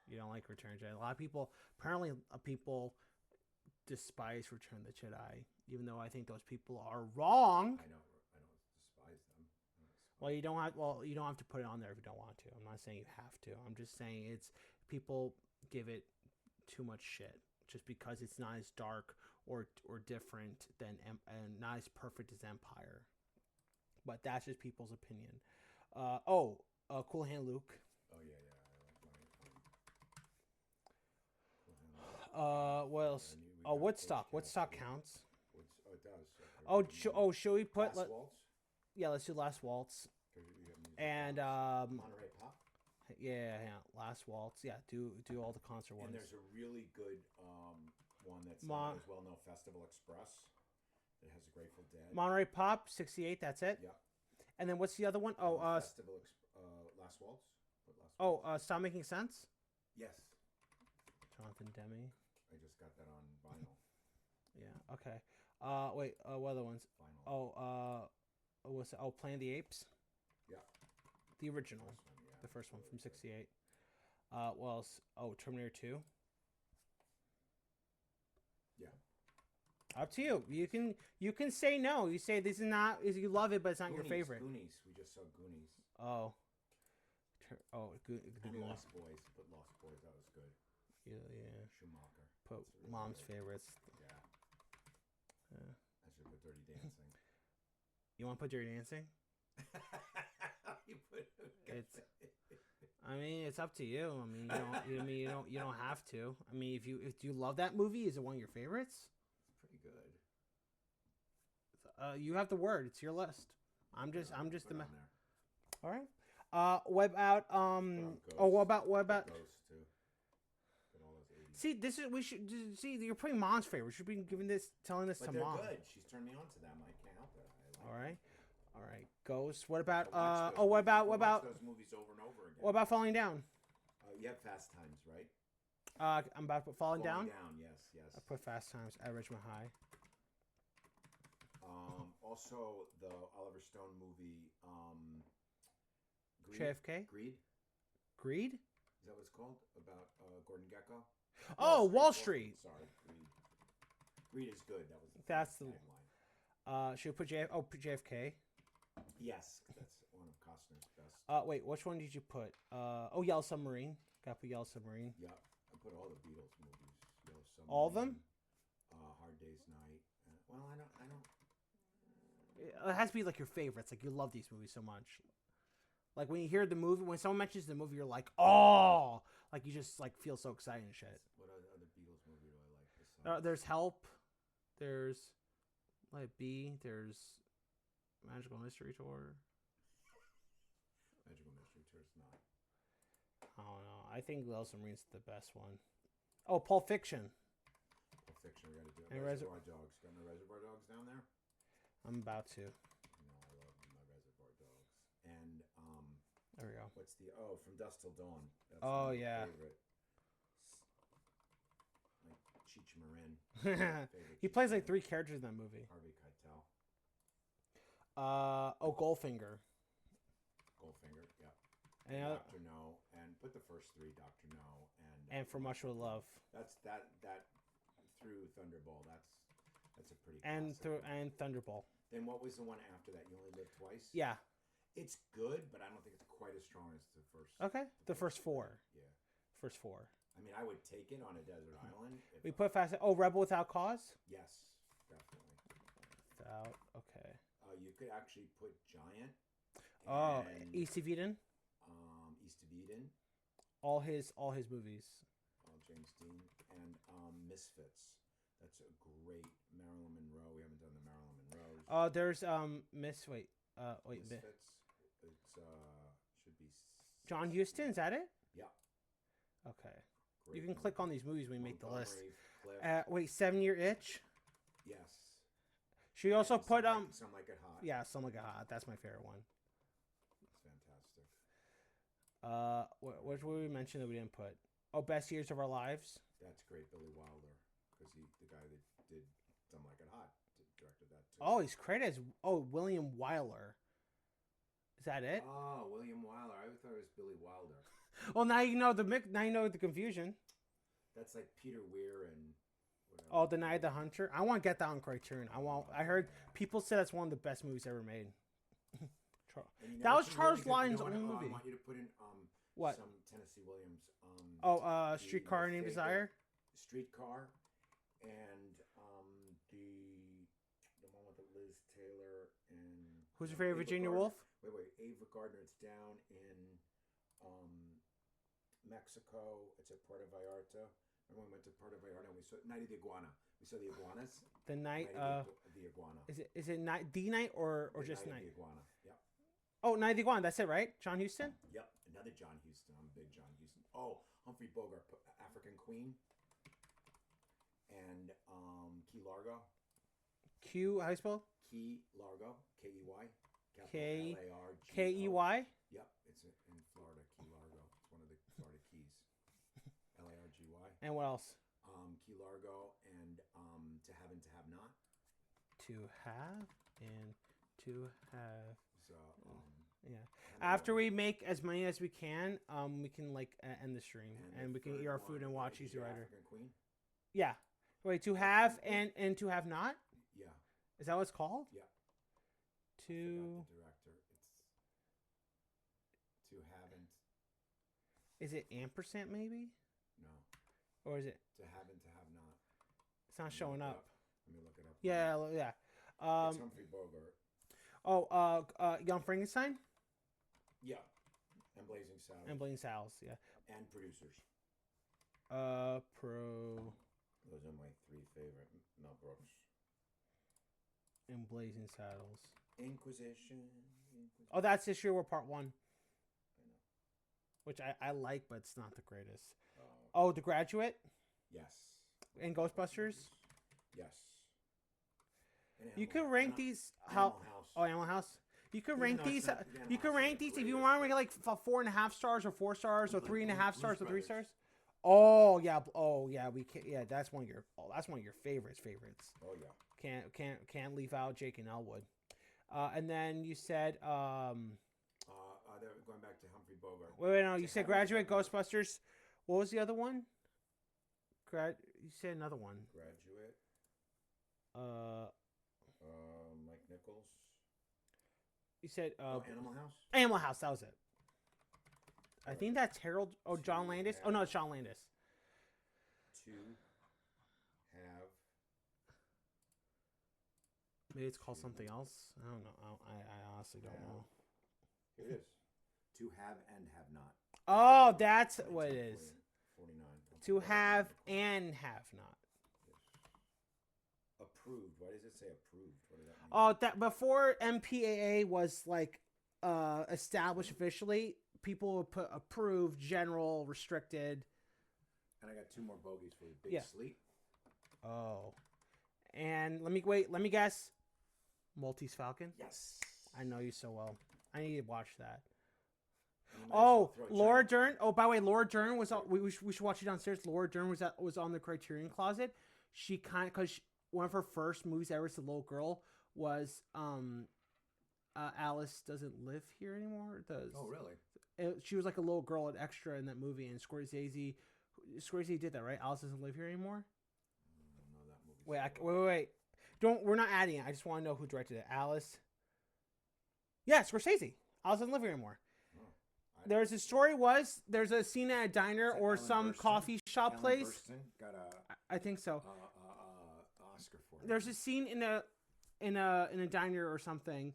You don't like Return of the Jedi. A lot of people people despise Return of the Jedi, even though I think those people are wrong. I don't despise them. Well, you don't have to put it on there if you don't want to. I'm not saying you have to. I'm just saying it's people give it too much shit just because it's not as dark or different than and not as perfect as Empire. But that's just people's opinion. Cool Hand Luke. Oh yeah. I like my. What else? Woodstock. Woodstock counts. It does. Should we put? Last Waltz? Yeah, let's do Last Waltz. And Monterey Pop. Yeah, Last Waltz. Yeah, do all the concert ones. And there's a really good one that's as well known, Festival Express. It has a Grateful Dead. Monterey Pop, 68. That's it. Yeah. And then what's the other one? Festival Last Waltz. Stop Making Sense. Yes. Jonathan Demme. I just got that on vinyl. Yeah. Okay. Wait. What other ones? Vinyl. What's it? Oh, Planet of the Apes. Yeah. The original. The first one from '68. What else? Oh, Terminator 2. Yeah. Up to you. You can say no. You say this is not. You love it, but it's not your favorite. Goonies. We just saw Goonies. Oh. And Lost Boys. Put Lost Boys. That was good. Yeah. Schumacher. Put Mom's favorites. Yeah. I should put Dirty Dancing. You want to put Dirty Dancing? I mean, it's up to you. I mean, you don't have to. I mean, if you love that movie, is it one of your favorites? It's pretty good. You have the word. It's your list. I'm just the man. All right. What about what about? Ghost too. But all those 80s. See, this is we should see. You're putting Mom's favorites. You should be telling this But to they're Mom. good. She's turned me on to them. I can't help it. I like them. All right. Ghost. What about? I watch those What movies. about? I What watch about? those movies over and over again. What about Falling Down? You have Fast Times, right? I'm about to put Falling Down. Yes. I put Fast Times at Richmond High. Also, the Oliver Stone movie, Greed. JFK. Greed. Greed. Is that what it's called? About Gordon Gekko? Oh, Wall Street. Sorry, Greed. Greed is good. That was the That's the tagline. Should we put put JFK? Yes, that's one of Costner's best. Wait, which one did you put? Yellow Submarine. Got to put Yellow Submarine. Yeah, I put all the Beatles movies. Yellow Submarine, All of them? Hard Day's Night. Well, I don't. It has to be like your favorites. Like you love these movies so much. Like when you hear the movie, when someone mentions the movie, you're like, oh, like you just like feel so excited and shit. What other Beatles movie do I like? Besides? There's Help. There's Let It Be. There's Magical Mystery Tour. Magical Mystery Tour is not. I don't know. I think Yellow Submarine's the best one. Oh, Pulp Fiction. Pulp Fiction, we gotta do it. And Reservoir Dogs. Got no Reservoir Dogs down there? I'm about to. You know, I love my Reservoir Dogs. And there we go. what's the From Dusk Till Dawn? That's Oh, my yeah. favorite. Like Cheech Marin. He plays like 3 characters in that movie. Harvey Keitel. Goldfinger. Goldfinger, yeah. And Dr. No, and put the first 3, Dr. No, and For Much With Love. That's that through Thunderball. That's a pretty And classic one. and Thunderball. Then what was the one after that? You Only Live Twice? Yeah. It's good, but I don't think it's quite as strong as the first. Okay. The first 4. Yeah. First 4. I mean, I would take it on a desert island. We put Fast. Oh, Rebel Without Cause. Yes, definitely. Without. Okay. You could actually put Giant. Oh, and, East of Eden. East of Eden. All his movies. James Dean and Misfits. That's a great Marilyn Monroe. We haven't done the Marilyn Monroe. There's Misfits. It's should be John Huston. Is that it? Yeah. Okay. Great You can movie. click on these movies when we make the list. Cliff. Wait, 7 Year Itch. Yes. Should we also And put Some Like It Hot. Yeah, Some Like It Hot. That's my favorite one. It's fantastic. What we mentioned that we didn't put? Oh, Best Years of Our Lives. That's great, Billy Wilder, because the guy that did Some Like It Hot directed that too. Oh, he's credited as William Wyler. Is that it? Oh, William Wyler. I thought it was Billy Wilder. Well, now you know the confusion. That's like Peter Weir and whatever. Oh, The Night of the Hunter. I want to get that on Criterion. I heard people say that's one of the best movies ever made. That was Charles Lyon's only movie. I want you to put in What? some Tennessee Williams. Streetcar Named Desire. Streetcar, and the one with Liz Taylor and. Who's your favorite Ava Virginia Gardner. Woolf? Wait, Ava Gardner. It's down in Mexico. It's at Puerto Vallarta. Remember we went to Puerto Vallarta and we saw Night of the Iguana. We saw the iguanas. The night the iguana. Is it night the night or just Night night? of the Iguana. Yep. Oh, Night of the Iguana. That's it, right? John Huston. Yep. Another John Huston. I'm a big John Huston. Oh, Humphrey Bogart, African Queen, and Key Largo. Q. How you spell? Key Largo. K-E-Y. K-E-Y. K-E-Y. Yep. It's in Florida. Key Largo. It's one of the Florida Keys. L-A-R-G-Y. And what else? Key Largo and To Have and To Have Not. To have and to have. So yeah. After we make as many as we can like end the stream and we can eat our food and watch Easy Rider. African Queen. Yeah. Wait, to have and to have not? Yeah. Is that what it's called? Yeah. To The director. It's To Haven't. Is it ampersand maybe? No. Or is it? To Have and To Have Not. It's not showing up. Let me look it up. Yeah. It's Humphrey Bogart. Oh, Young Frankenstein. Yeah. And Blazing Saddles. And Blazing Saddles. Yeah. And producers. Those are my 3 favorite. Mel Brooks. And Blazing Saddles. Inquisition. Oh, that's this year. We're part 1. which I like, but it's not the greatest. Oh, Oh, The Graduate yes. and Ghostbusters. Yes. And You Animal- could rank Ani- these Animal House. Oh, Animal House. You could Even rank though it's these. not- the Animal You could House rank isn't these the if you greatest, want to but- rank like 4.5 stars or 4 stars or 3.5 stars or 3 Brothers. stars. Oh yeah. Oh yeah. We can. Yeah, that's one of your. Oh, that's one of your favorites. Oh yeah. Can't leave out Jake and Elwood. And then you said They're going back to Humphrey Bogart. wait no, you To said Have and Graduate, Have Not. Ghostbusters. What was the other one? You said another one. Graduate. Uh, Mike Nichols. you said Animal House. Animal House. That was it. I think that's Harold. Oh, John To Landis. Have- Oh no, it's John Landis. To have. Maybe it's called something else. I don't know. I honestly don't know. Here it is. To have and have not. Oh, that's what it is. 49. To have and have not. Yes. Approved. Why does it say approved? What does that mean? Oh, that before MPAA was like established officially, people would put approved, general, restricted. And I got 2 more bogeys for you. Big Yeah. Sleep. Oh, and let me guess. Maltese Falcon. Yes. I know you so well. I need to watch that. And you might as well Oh, throw a Laura giant- Dern. Oh, by the way, Laura Dern was on. We should watch it downstairs. Laura Dern was on the Criterion Closet. She because one of her first movies ever as a little girl was Alice Doesn't Live Here Anymore. It does. Oh, really? She was like a little girl, an extra in that movie, and Scorsese did that, right? Alice Doesn't Live Here Anymore. I don't know that movie. Wait. We're not adding it. I just want to know who directed it. Alice. Yeah, Scorsese. Alice Doesn't Live Here Anymore. There's a scene at a diner or Ellen some Burstyn? coffee shop Ellen place. Burstyn got a I think so. Oscar for it. There's a scene in a diner or something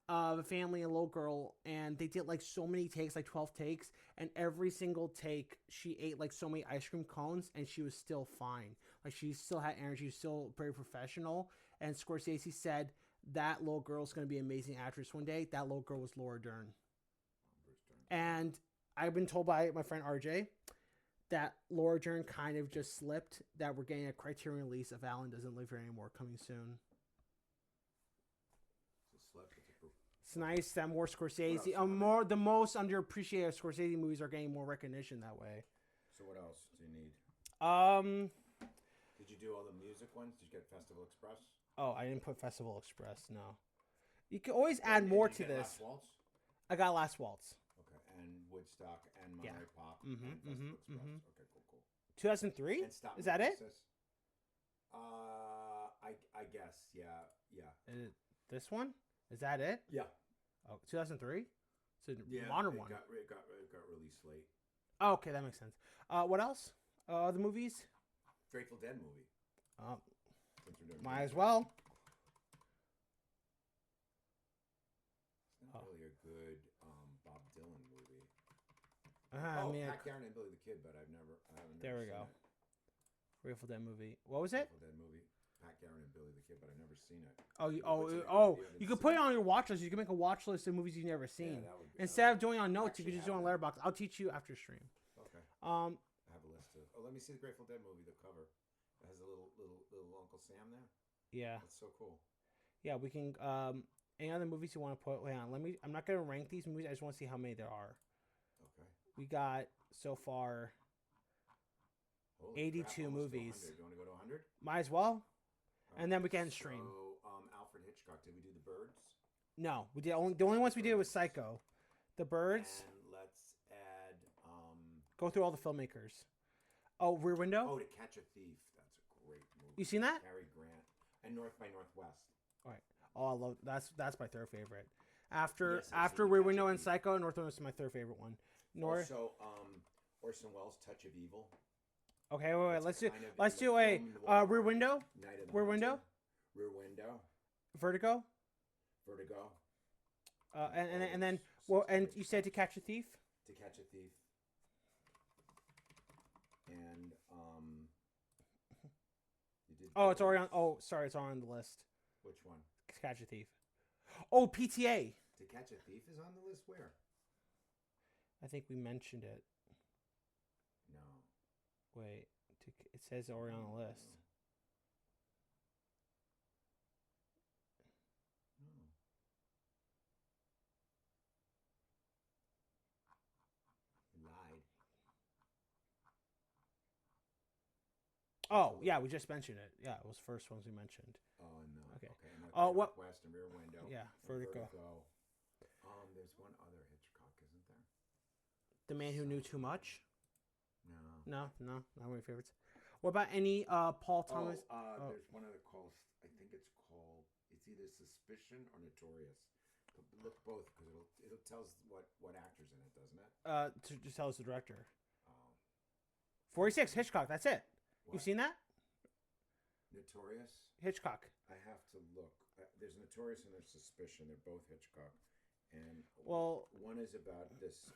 of a family and a little girl, and they did like so many takes, like 12 takes, and every single take she ate like so many ice cream cones, and she was still fine. Like she still had energy, she was still very professional. And Scorsese said that little girl's gonna be an amazing actress one day. That little girl was Laura Dern. And I've been told by my friend RJ that Laura Dern kind of just slipped, that we're getting a Criterion release of Alan Doesn't Live Here Anymore coming soon. It's nice that more Scorsese, the most underappreciated Scorsese movies are getting more recognition that way. So what else do you need? Um. Did you do all the music ones? Did you get Festival Express? Oh, I didn't put Festival Express. No. You can always add more Did you to get this. Last Waltz? I got Last Waltz. Okay, and Woodstock and Monterey Yeah. Pop Mhm, and Festival mhm, Express. mhm. Okay, cool. 2003. And Stop Is that it? Pieces. I guess, yeah. This one? Is that it? Yeah. Oh, 2003. It's a Yeah, modern it one. got released late. Oh, okay, that makes sense. What else? The movies? Grateful Dead movie. Since we're doing Might as music. well. It's not really a good Bob Dylan movie. I mean, Pat Garrett and Billy the Kid, but I haven't. There we seen go. it. Grateful Dead movie. What was it? Grateful Dead movie. Pat Garrett and Billy the Kid, but I've never seen it. You could put it on your watch list. You can make a watch list of movies you've never seen. that would be- Instead of doing it on notes, you Actually could just do it on have Letterboxd. I'll teach you after stream. Okay. Um, I have a list of. Oh, let me see the Grateful Dead movie. The cover. It has a little Uncle Sam there. yeah, That's so cool. yeah. We can. Any other movies you want to put? Wait on. I'm not gonna rank these movies. I just want to see how many there are. Okay. We got so far. Holy 82 crap, almost to movies. 100. You want to go to 100? Might as well. And then we can stream. So, Alfred Hitchcock. Did we do The Birds? No, we did the only ones we did was Psycho, The Birds. And let's add. Go through all the filmmakers. Oh, Rear Window. Oh, To Catch a Thief. That's a great movie. You seen that? Cary Grant and North by Northwest. All right. Oh, I love that's my third favorite. After Yes, I've after seen Rear Catch a Window and Thief. Psycho, Northwest is my third favorite one. Also, Orson Welles' Touch of Evil. Okay, wait. That's Let's do kind of let's in do the a film noir Rear Window, Night of the Rear Window? Haunted. Rear Window. Vertigo, Vertigo. and then well, and you said To Catch a Thief. To Catch a Thief. And you did. Oh, it's already on. Birds. Oh, sorry, it's on the list. Which one? To Catch a Thief. Oh, PTA. To Catch a Thief is on the list. Where? I think we mentioned it. No. Wait, it says already on the list. No. You lied. Oh, yeah, we just mentioned it. Yeah, it was the first ones we mentioned. Oh, no. Okay. What? West and Rear Window. Yeah, Vertigo. There's one other Hitchcock, isn't there? The Man Who Knew Too Much? No. No, not one of my favorites. What about any Paul Thomas? There's one other called, I think it's called, it's either Suspicion or Notorious. Look both, because it'll tell us what actor's in it, doesn't it? To just tell us the director. Oh. 46, Hitchcock, that's it. What? You've seen that? Notorious? Hitchcock. I have to look. There's Notorious and there's Suspicion. They're both Hitchcock. And one is about this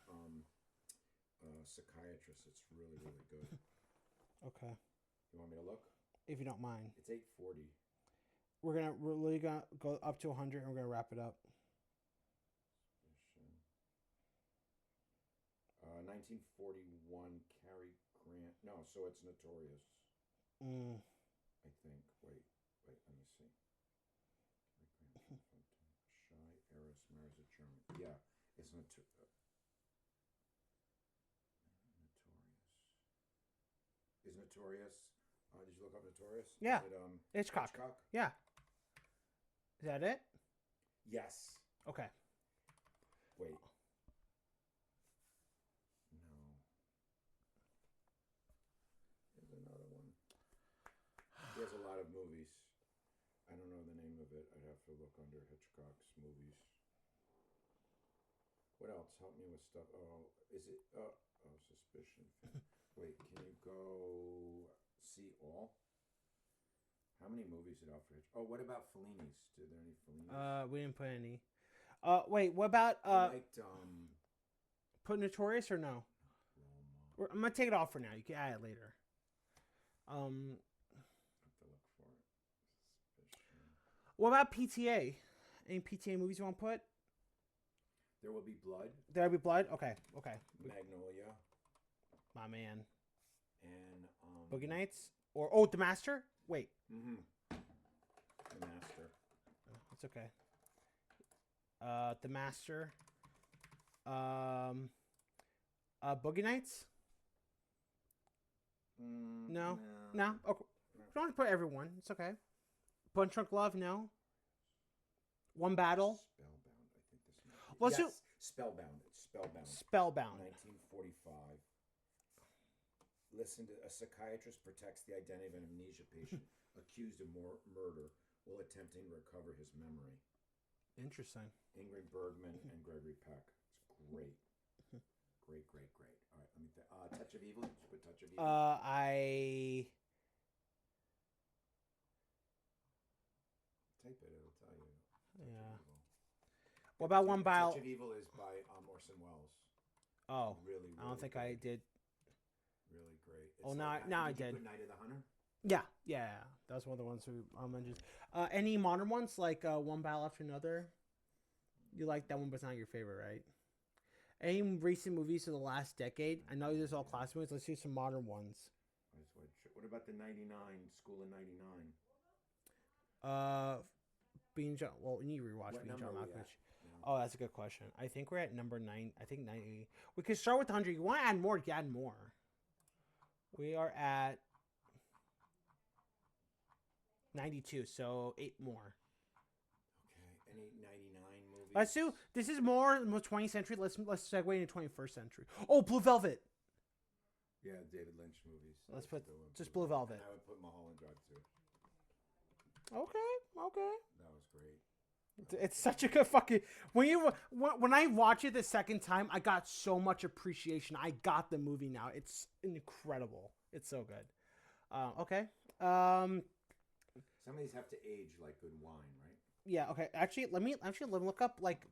psychiatrist. It's really, really good. Okay. You want me to look? If you don't mind. It's 8:40. We're really gonna go up to 100 and we're gonna wrap it up. 1941, Cary Grant. No, so it's Notorious. I think. Wait. Let me see. Shy heiress marries a German. Yeah, it's Notorious. Is Notorious? Did you look up Notorious? Yeah. Is it, Hitchcock. Hitchcock? Yeah. Is that it? Yes. Okay. Wait. No. There's another one. He has a lot of movies. I don't know the name of it. I'd have to look under Hitchcock's movies. What else? Help me with stuff. Oh, is it? Suspicion. Wait, can you go see all? How many movies did Alfred? Oh, what about Fellini's? Are there any Fellini's? We didn't put any. Wait, what about I liked put Notorious or no? Roma. I'm gonna take it off for now. You can add it later. I have to look for it. Suspicion. What about PTA? Any PTA movies you want to put? There Will Be Blood. There Will Be Blood. Okay. Magnolia. My man. And Boogie Nights or The Master. Wait. Mm-hmm. The Master. Oh, it's okay. The Master. Boogie Nights. No. Okay. Don't want to put everyone. It's okay. Punch Drunk Love. No. One Battle. Spellbound. I think this. Let's do Spellbound. It's Spellbound. Spellbound. 1945. Listen to a psychiatrist protects the identity of an amnesia patient accused of murder while attempting to recover his memory. Interesting. Ingrid Bergman and Gregory Peck. It's great. Great. All right, let me Touch of Evil. Did you put Touch of Evil? Type it. It'll tell you. Yeah. What about One Battle? Touch of Evil is by Orson Welles. Oh, really. I don't think I did. Really great. It's now I did. Put Night of the Hunter. Yeah. That was one of the ones we mentioned. Any modern ones like One Battle After Another? You like that one, but it's not your favorite, right? Any recent movies of the last decade? I know there's all classic movies. Let's do some modern ones. What about the 99 School of 99? Being John. Well, you need to rewatch Being John Malkovich. Oh, that's a good question. I think we're at number 9. I think 90. We could start with 100. You want to add more? You can add more. We are at 92, so 8 more. Okay, any 99 movies? Let's do. This is more 20th century. Let's segue into 21st century. Oh, Blue Velvet. Yeah, David Lynch movies. Let's put just Blue Velvet. And I would put Mulholland Drive too. Okay. That was great. It's such a good fucking when I watch it the second time, I got so much appreciation. I got the movie now. It's incredible. It's so good. Okay. Some of these have to age like good wine, right? Yeah. Okay. Actually, let me look up like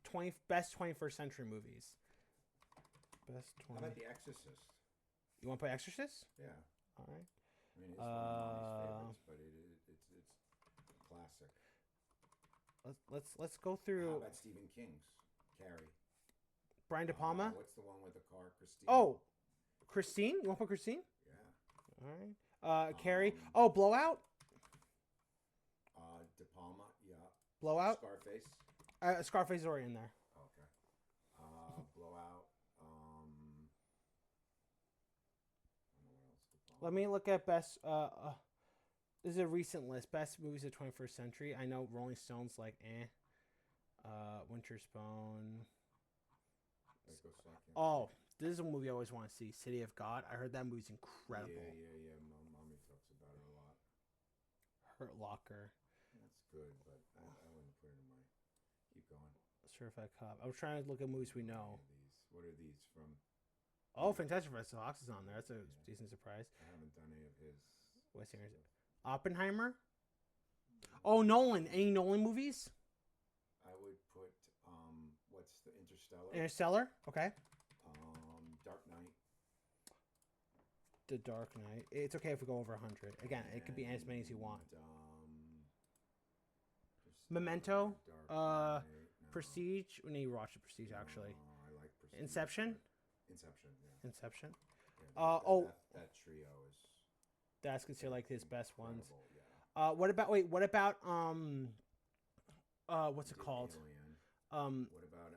best 21st century movies. Best 20. How about The Exorcist? You want to play Exorcist? Yeah. All right. I mean, it's one of my favorites, but it's a classic. Let's go through. How about Stephen King's Carrie? Brian De Palma. What's the one with the car? Christine. Oh, Christine. You want to put Christine? Yeah. All right. Carrie. Oh, Blowout. De Palma. Yeah. Blowout. Scarface. Scarface is already in there. Okay. Blowout. Let me look at best. This is a recent list. Best movies of the 21st century. I know Rolling Stone's like Winter's Bone. Oh, this is a movie I always want to see. City of God. I heard that movie's incredible. Yeah. Mommy talks about it a lot. Hurt Locker. That's good, but I wouldn't put it in my. Keep going. Certified Cop. I was trying to look at movies we know. What are these from? Oh, Fantastic Fox is on there. That's a decent surprise. I haven't done any of his. Wes Anderson. Oppenheimer. Oh, Nolan. Any Nolan movies? I would put what's the Interstellar? Interstellar. Okay. Dark Knight. The Dark Knight. It's okay if we go over 100. Again, it could be as many as you want. Memento. Dark Knight, no. Prestige. We need to watch the Prestige actually. I like Prestige. Inception. Inception. Yeah. Inception. Yeah, that trio is. That's considered like his best ones. Yeah. What about what's it called? Alien. What about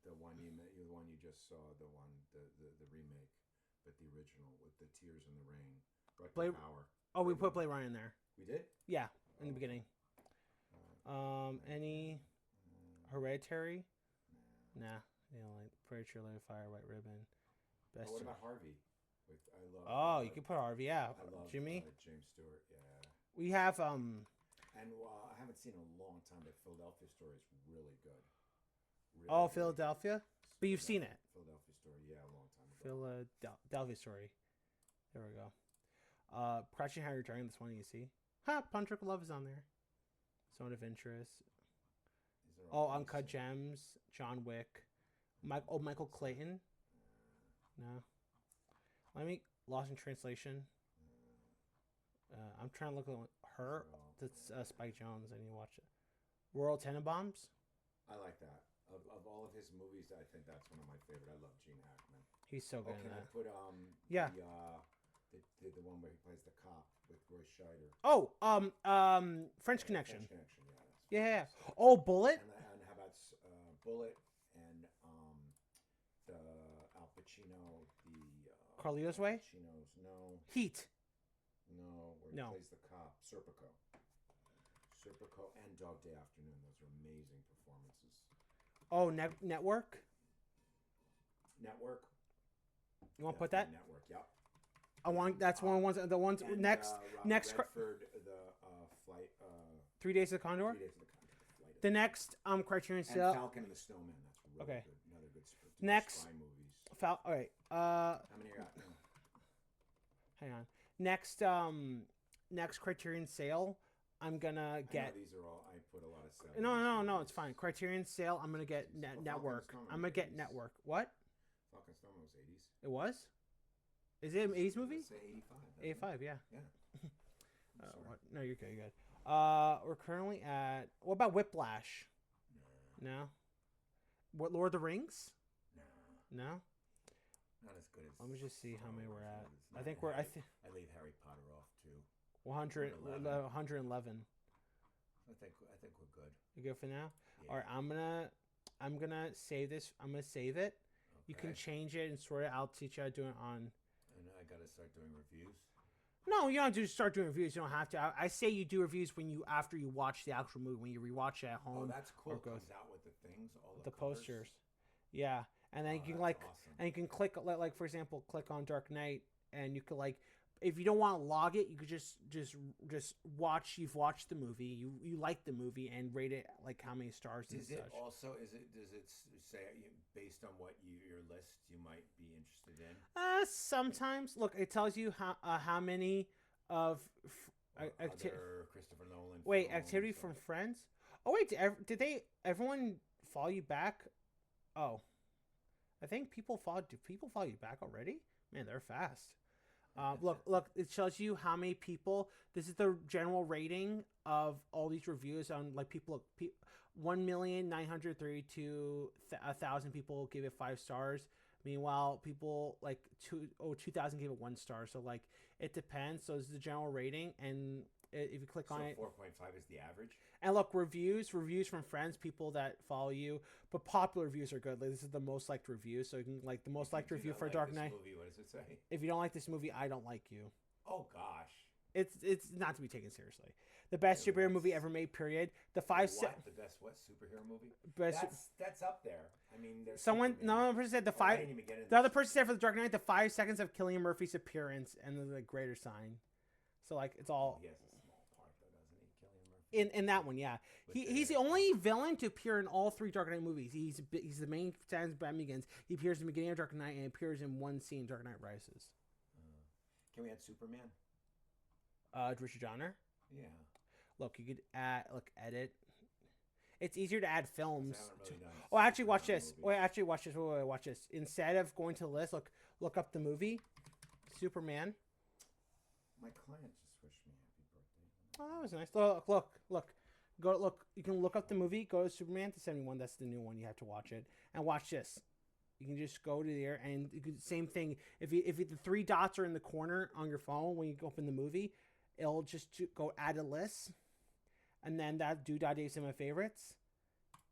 the one you just saw, the remake, but the original with the Tears in the Rain, Blade Power. Oh, we put Blade Runner in there. We did? Yeah, in the beginning. Any Hereditary? Nah. You know, like Predator, Light of Fire, White Ribbon. Best. What about Harvey? You could put Harvey. Yeah, I love Jimmy. James Stewart. Yeah. We have And I haven't seen in a long time, but Philadelphia Story is really good. Really Philadelphia. But you've seen it. Philadelphia Story, yeah, a long time ago. Philadelphia Story. There we go. Crouching Tiger, Dragon. This one you see. Punch Drunk Love is on there. Zone of Interest. Uncut Gems. John Wick. Michael Clayton. No. Lost in Translation. I'm trying to look at her. That's Spike Jonze. I need to watch it. Royal Tenenbaums. I like that. Of all of his movies, I think that's one of my favorite. I love Gene Hackman. He's so good. Can I put yeah. The one where he plays the cop with Roy Scheider? Oh, French Connection. French Connection, yeah. Oh, Bullet. And how about Bullet and the Al Pacino, Carlito's Way. Pacino's no. Heat. No, where he plays the cop, Serpico and Dog Day Afternoon. Those are amazing performances. Oh, Network. You want to put that? Network, yep. I want. That's one of the ones. The ones and, next. Redford, the flight. 3 Days of the Condor. 3 Days of the Condor. The next Criterion and Sale. Falcon and the Snowman. That's really okay. good. Another good spy movies. All right. How many are out now? Hang on. Next Criterion Sale. I'm gonna get. These are all. I put a lot of stuff. No. It's fine. Criterion Sale. I'm gonna get Network. I'm gonna get Network. What? Falcon Snowman was 80s. It was. Is it an 80s movie? Say 85. Yeah. Yeah. No, you're good. You're good. We're currently at. What about Whiplash? No. What, Lord of the Rings? No. Not as good as. Let me just see how many we're at. I think I leave Harry Potter off too. 111. I think we're good. You good for now? Yeah. All right. I'm gonna save this. I'm gonna save it. Okay. You can change it and sort it. I'll teach you how to do it on. And I gotta start doing reviews. No, you don't have to start doing reviews. You don't have to. I say you do reviews after you watch the actual movie, when you rewatch it at home. Oh, that's cool. It comes out with the things, all the posters. Yeah, and then you can awesome. and you can click like for example, click on Dark Knight, and you could if you don't want to log it, you could just watch. You've watched the movie. You like the movie and rate it like how many stars. Does it say based on what your list you might be interested in? Sometimes look, it tells you how many of Christopher Nolan. Wait, Activity from Friends. Oh wait, did everyone follow you back? Oh, I think people follow. Do people follow you back already? Man, they're fast. Look, it shows you how many people. This is the general rating of all these reviews on like people. 1,932,000 people gave it 5 stars. Meanwhile, people like 2,000 gave it 1 star. So like it depends. So this is the general rating, and if you click on it, 4.5 is the average. And look, reviews from friends, people that follow you, but popular reviews are good. Like this is the most liked review, so you can like the most liked review for Dark Knight. Movie, what does it say? If you don't like this movie, I don't like you. Oh gosh. It's not to be taken seriously. The best superhero movie ever made. Period. The best what superhero movie? That's up there. I mean, another person said the other person said for the Dark Knight, the 5 seconds of Cillian Murphy's appearance and the greater sign. So like it's all. He has a small part though, doesn't he, Cillian Murphy? In that one, yeah. He's the only villain to appear in all 3 Dark Knight movies. He's the main times Batman Begins. He appears in the beginning of Dark Knight and appears in one scene Dark Knight Rises. Can we add Superman? Richard Donner. Yeah. Look, you could edit. It's easier to add films. Really actually, watch this. Watch this. Wait, watch this. Instead of going to the list, look up the movie, Superman. My client just wished me happy birthday. Oh, that was nice. Look. You can look up the movie. Go to Superman to 71. That's the new one. You have to watch it. And watch this. You can just go to there and same thing. If the 3 dots are in the corner on your phone when you open the movie, it'll just go add a list, and then that DooDahDave57 favorites,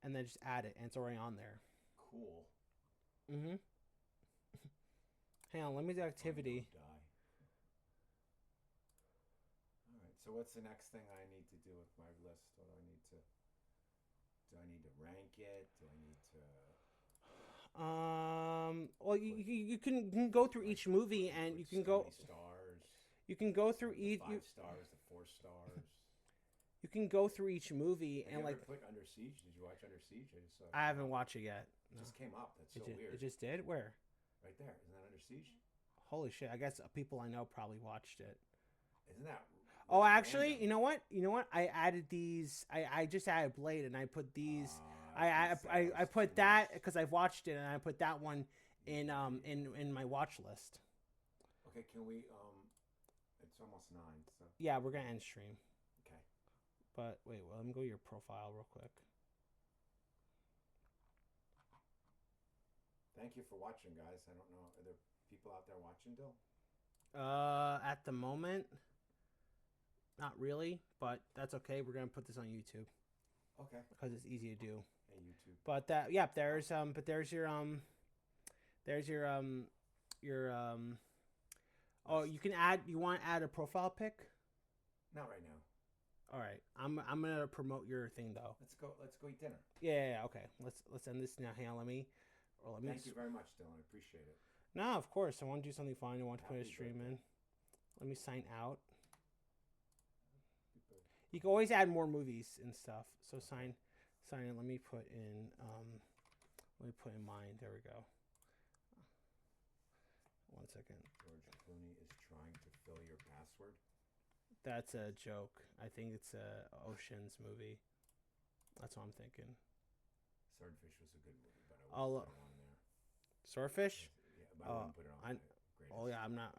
and then just add it, and it's already on there. Cool. Mm-hmm. Hang on, let me do activity. All right. So what's the next thing I need to do with my list? What do I need to? Do I need to rank it? Do I need to? Well, you can go through each movie, and you can go. Stars. You can go through each. 5 stars, the 4 stars. You can go through each movie Have and you like. Ever click Under Siege? Did you watch Under Siege? I haven't watched it yet. It just came up. That's so weird. It just did. Where? Right there. Isn't that Under Siege? Holy shit! I guess people I know probably watched it. Isn't that? Oh, actually, random? You know what? I added these. I just added Blade, and I put these. I put that because I've watched it, and I put that one in my watch list. Okay, can we it's almost 9, so yeah, we're gonna end stream. Okay. But wait, well, let me go to your profile real quick. Thank you for watching, guys. I don't know, are there people out there watching, Dill? At the moment, not really, but that's okay. We're gonna put this on YouTube. Okay. Because it's easy to do. Hey, YouTube. But there's oh, you can add. You want to add a profile pic? Not right now. All right, I'm gonna promote your thing though. Let's go eat dinner. Yeah. Okay. Let's end this now. Hang on. Let me. Thank you very much, Dylan. I appreciate it. No, of course. I want to do something fun. I want to put a stream in. Let me sign out. You can always add more movies and stuff. So sign in. Let me put in mine. There we go. 1 second. George Clooney is trying to fill your password. That's a joke. I think it's a Ocean's movie. That's what I'm thinking. Swordfish was a good movie, but I wouldn't put it on there. Swordfish? Yeah, but I wouldn't put it on. Oh yeah, I'm not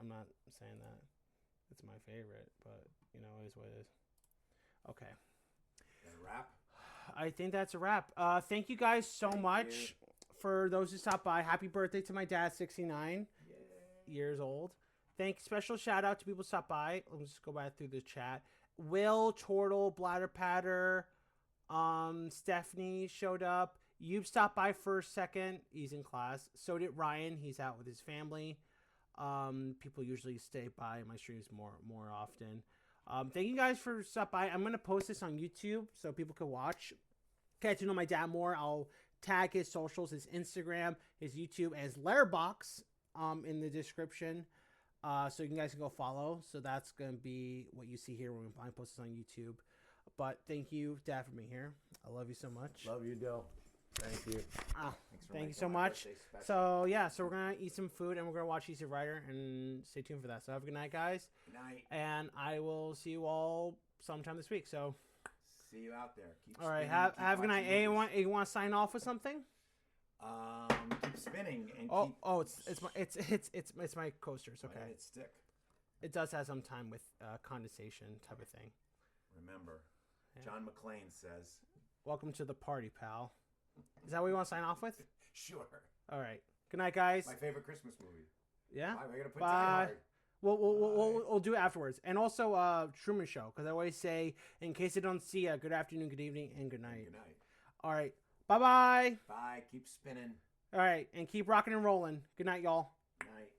saying that. It's my favorite, but it is what it is. Okay. Is that a wrap? I think that's a wrap. Thank you guys so much for those who stopped by. Happy birthday to my dad, 69 years old. Special shout out to people who stopped by. Let's just go back through the chat. Will, Chortle, Bladder Patter, Stephanie showed up. You stopped by for a second. He's in class. So did Ryan. He's out with his family. People usually stay by my streams more often. Thank you guys for stopping by. I'm gonna post this on YouTube so people can watch. Get to know my dad more. I'll tag his socials, his Instagram, his YouTube, and his Letterboxd in the description. So you guys can go follow. So that's gonna be what you see here when I post this on YouTube. But thank you, Dad, for being here. I love you so much. Love you, Dill. Thank you. Thank you so much. So we're gonna eat some food and we're gonna watch Easy Rider and stay tuned for that. So have a good night, guys. Good night. And I will see you all sometime this week. So see you out there. All right. Have a good night. Hey, you want to sign off with something? Keep spinning and it's my coaster. It's okay. Let it stick. It does have some time with condensation type of thing. Remember, Yeah. John McClane says, Welcome to the party, pal. Is that what you want to sign off with? "Sure." All right. Good night, guys. My favorite Christmas movie. Yeah. Why am I gonna put Die Bye. Hard? We'll do it afterwards. And also Truman Show, because I always say, in case I don't see you, good afternoon, good evening, and good night. Good night. All right. Bye-bye. Bye. Keep spinning. All right. And keep rocking and rolling. Good night, y'all. Night.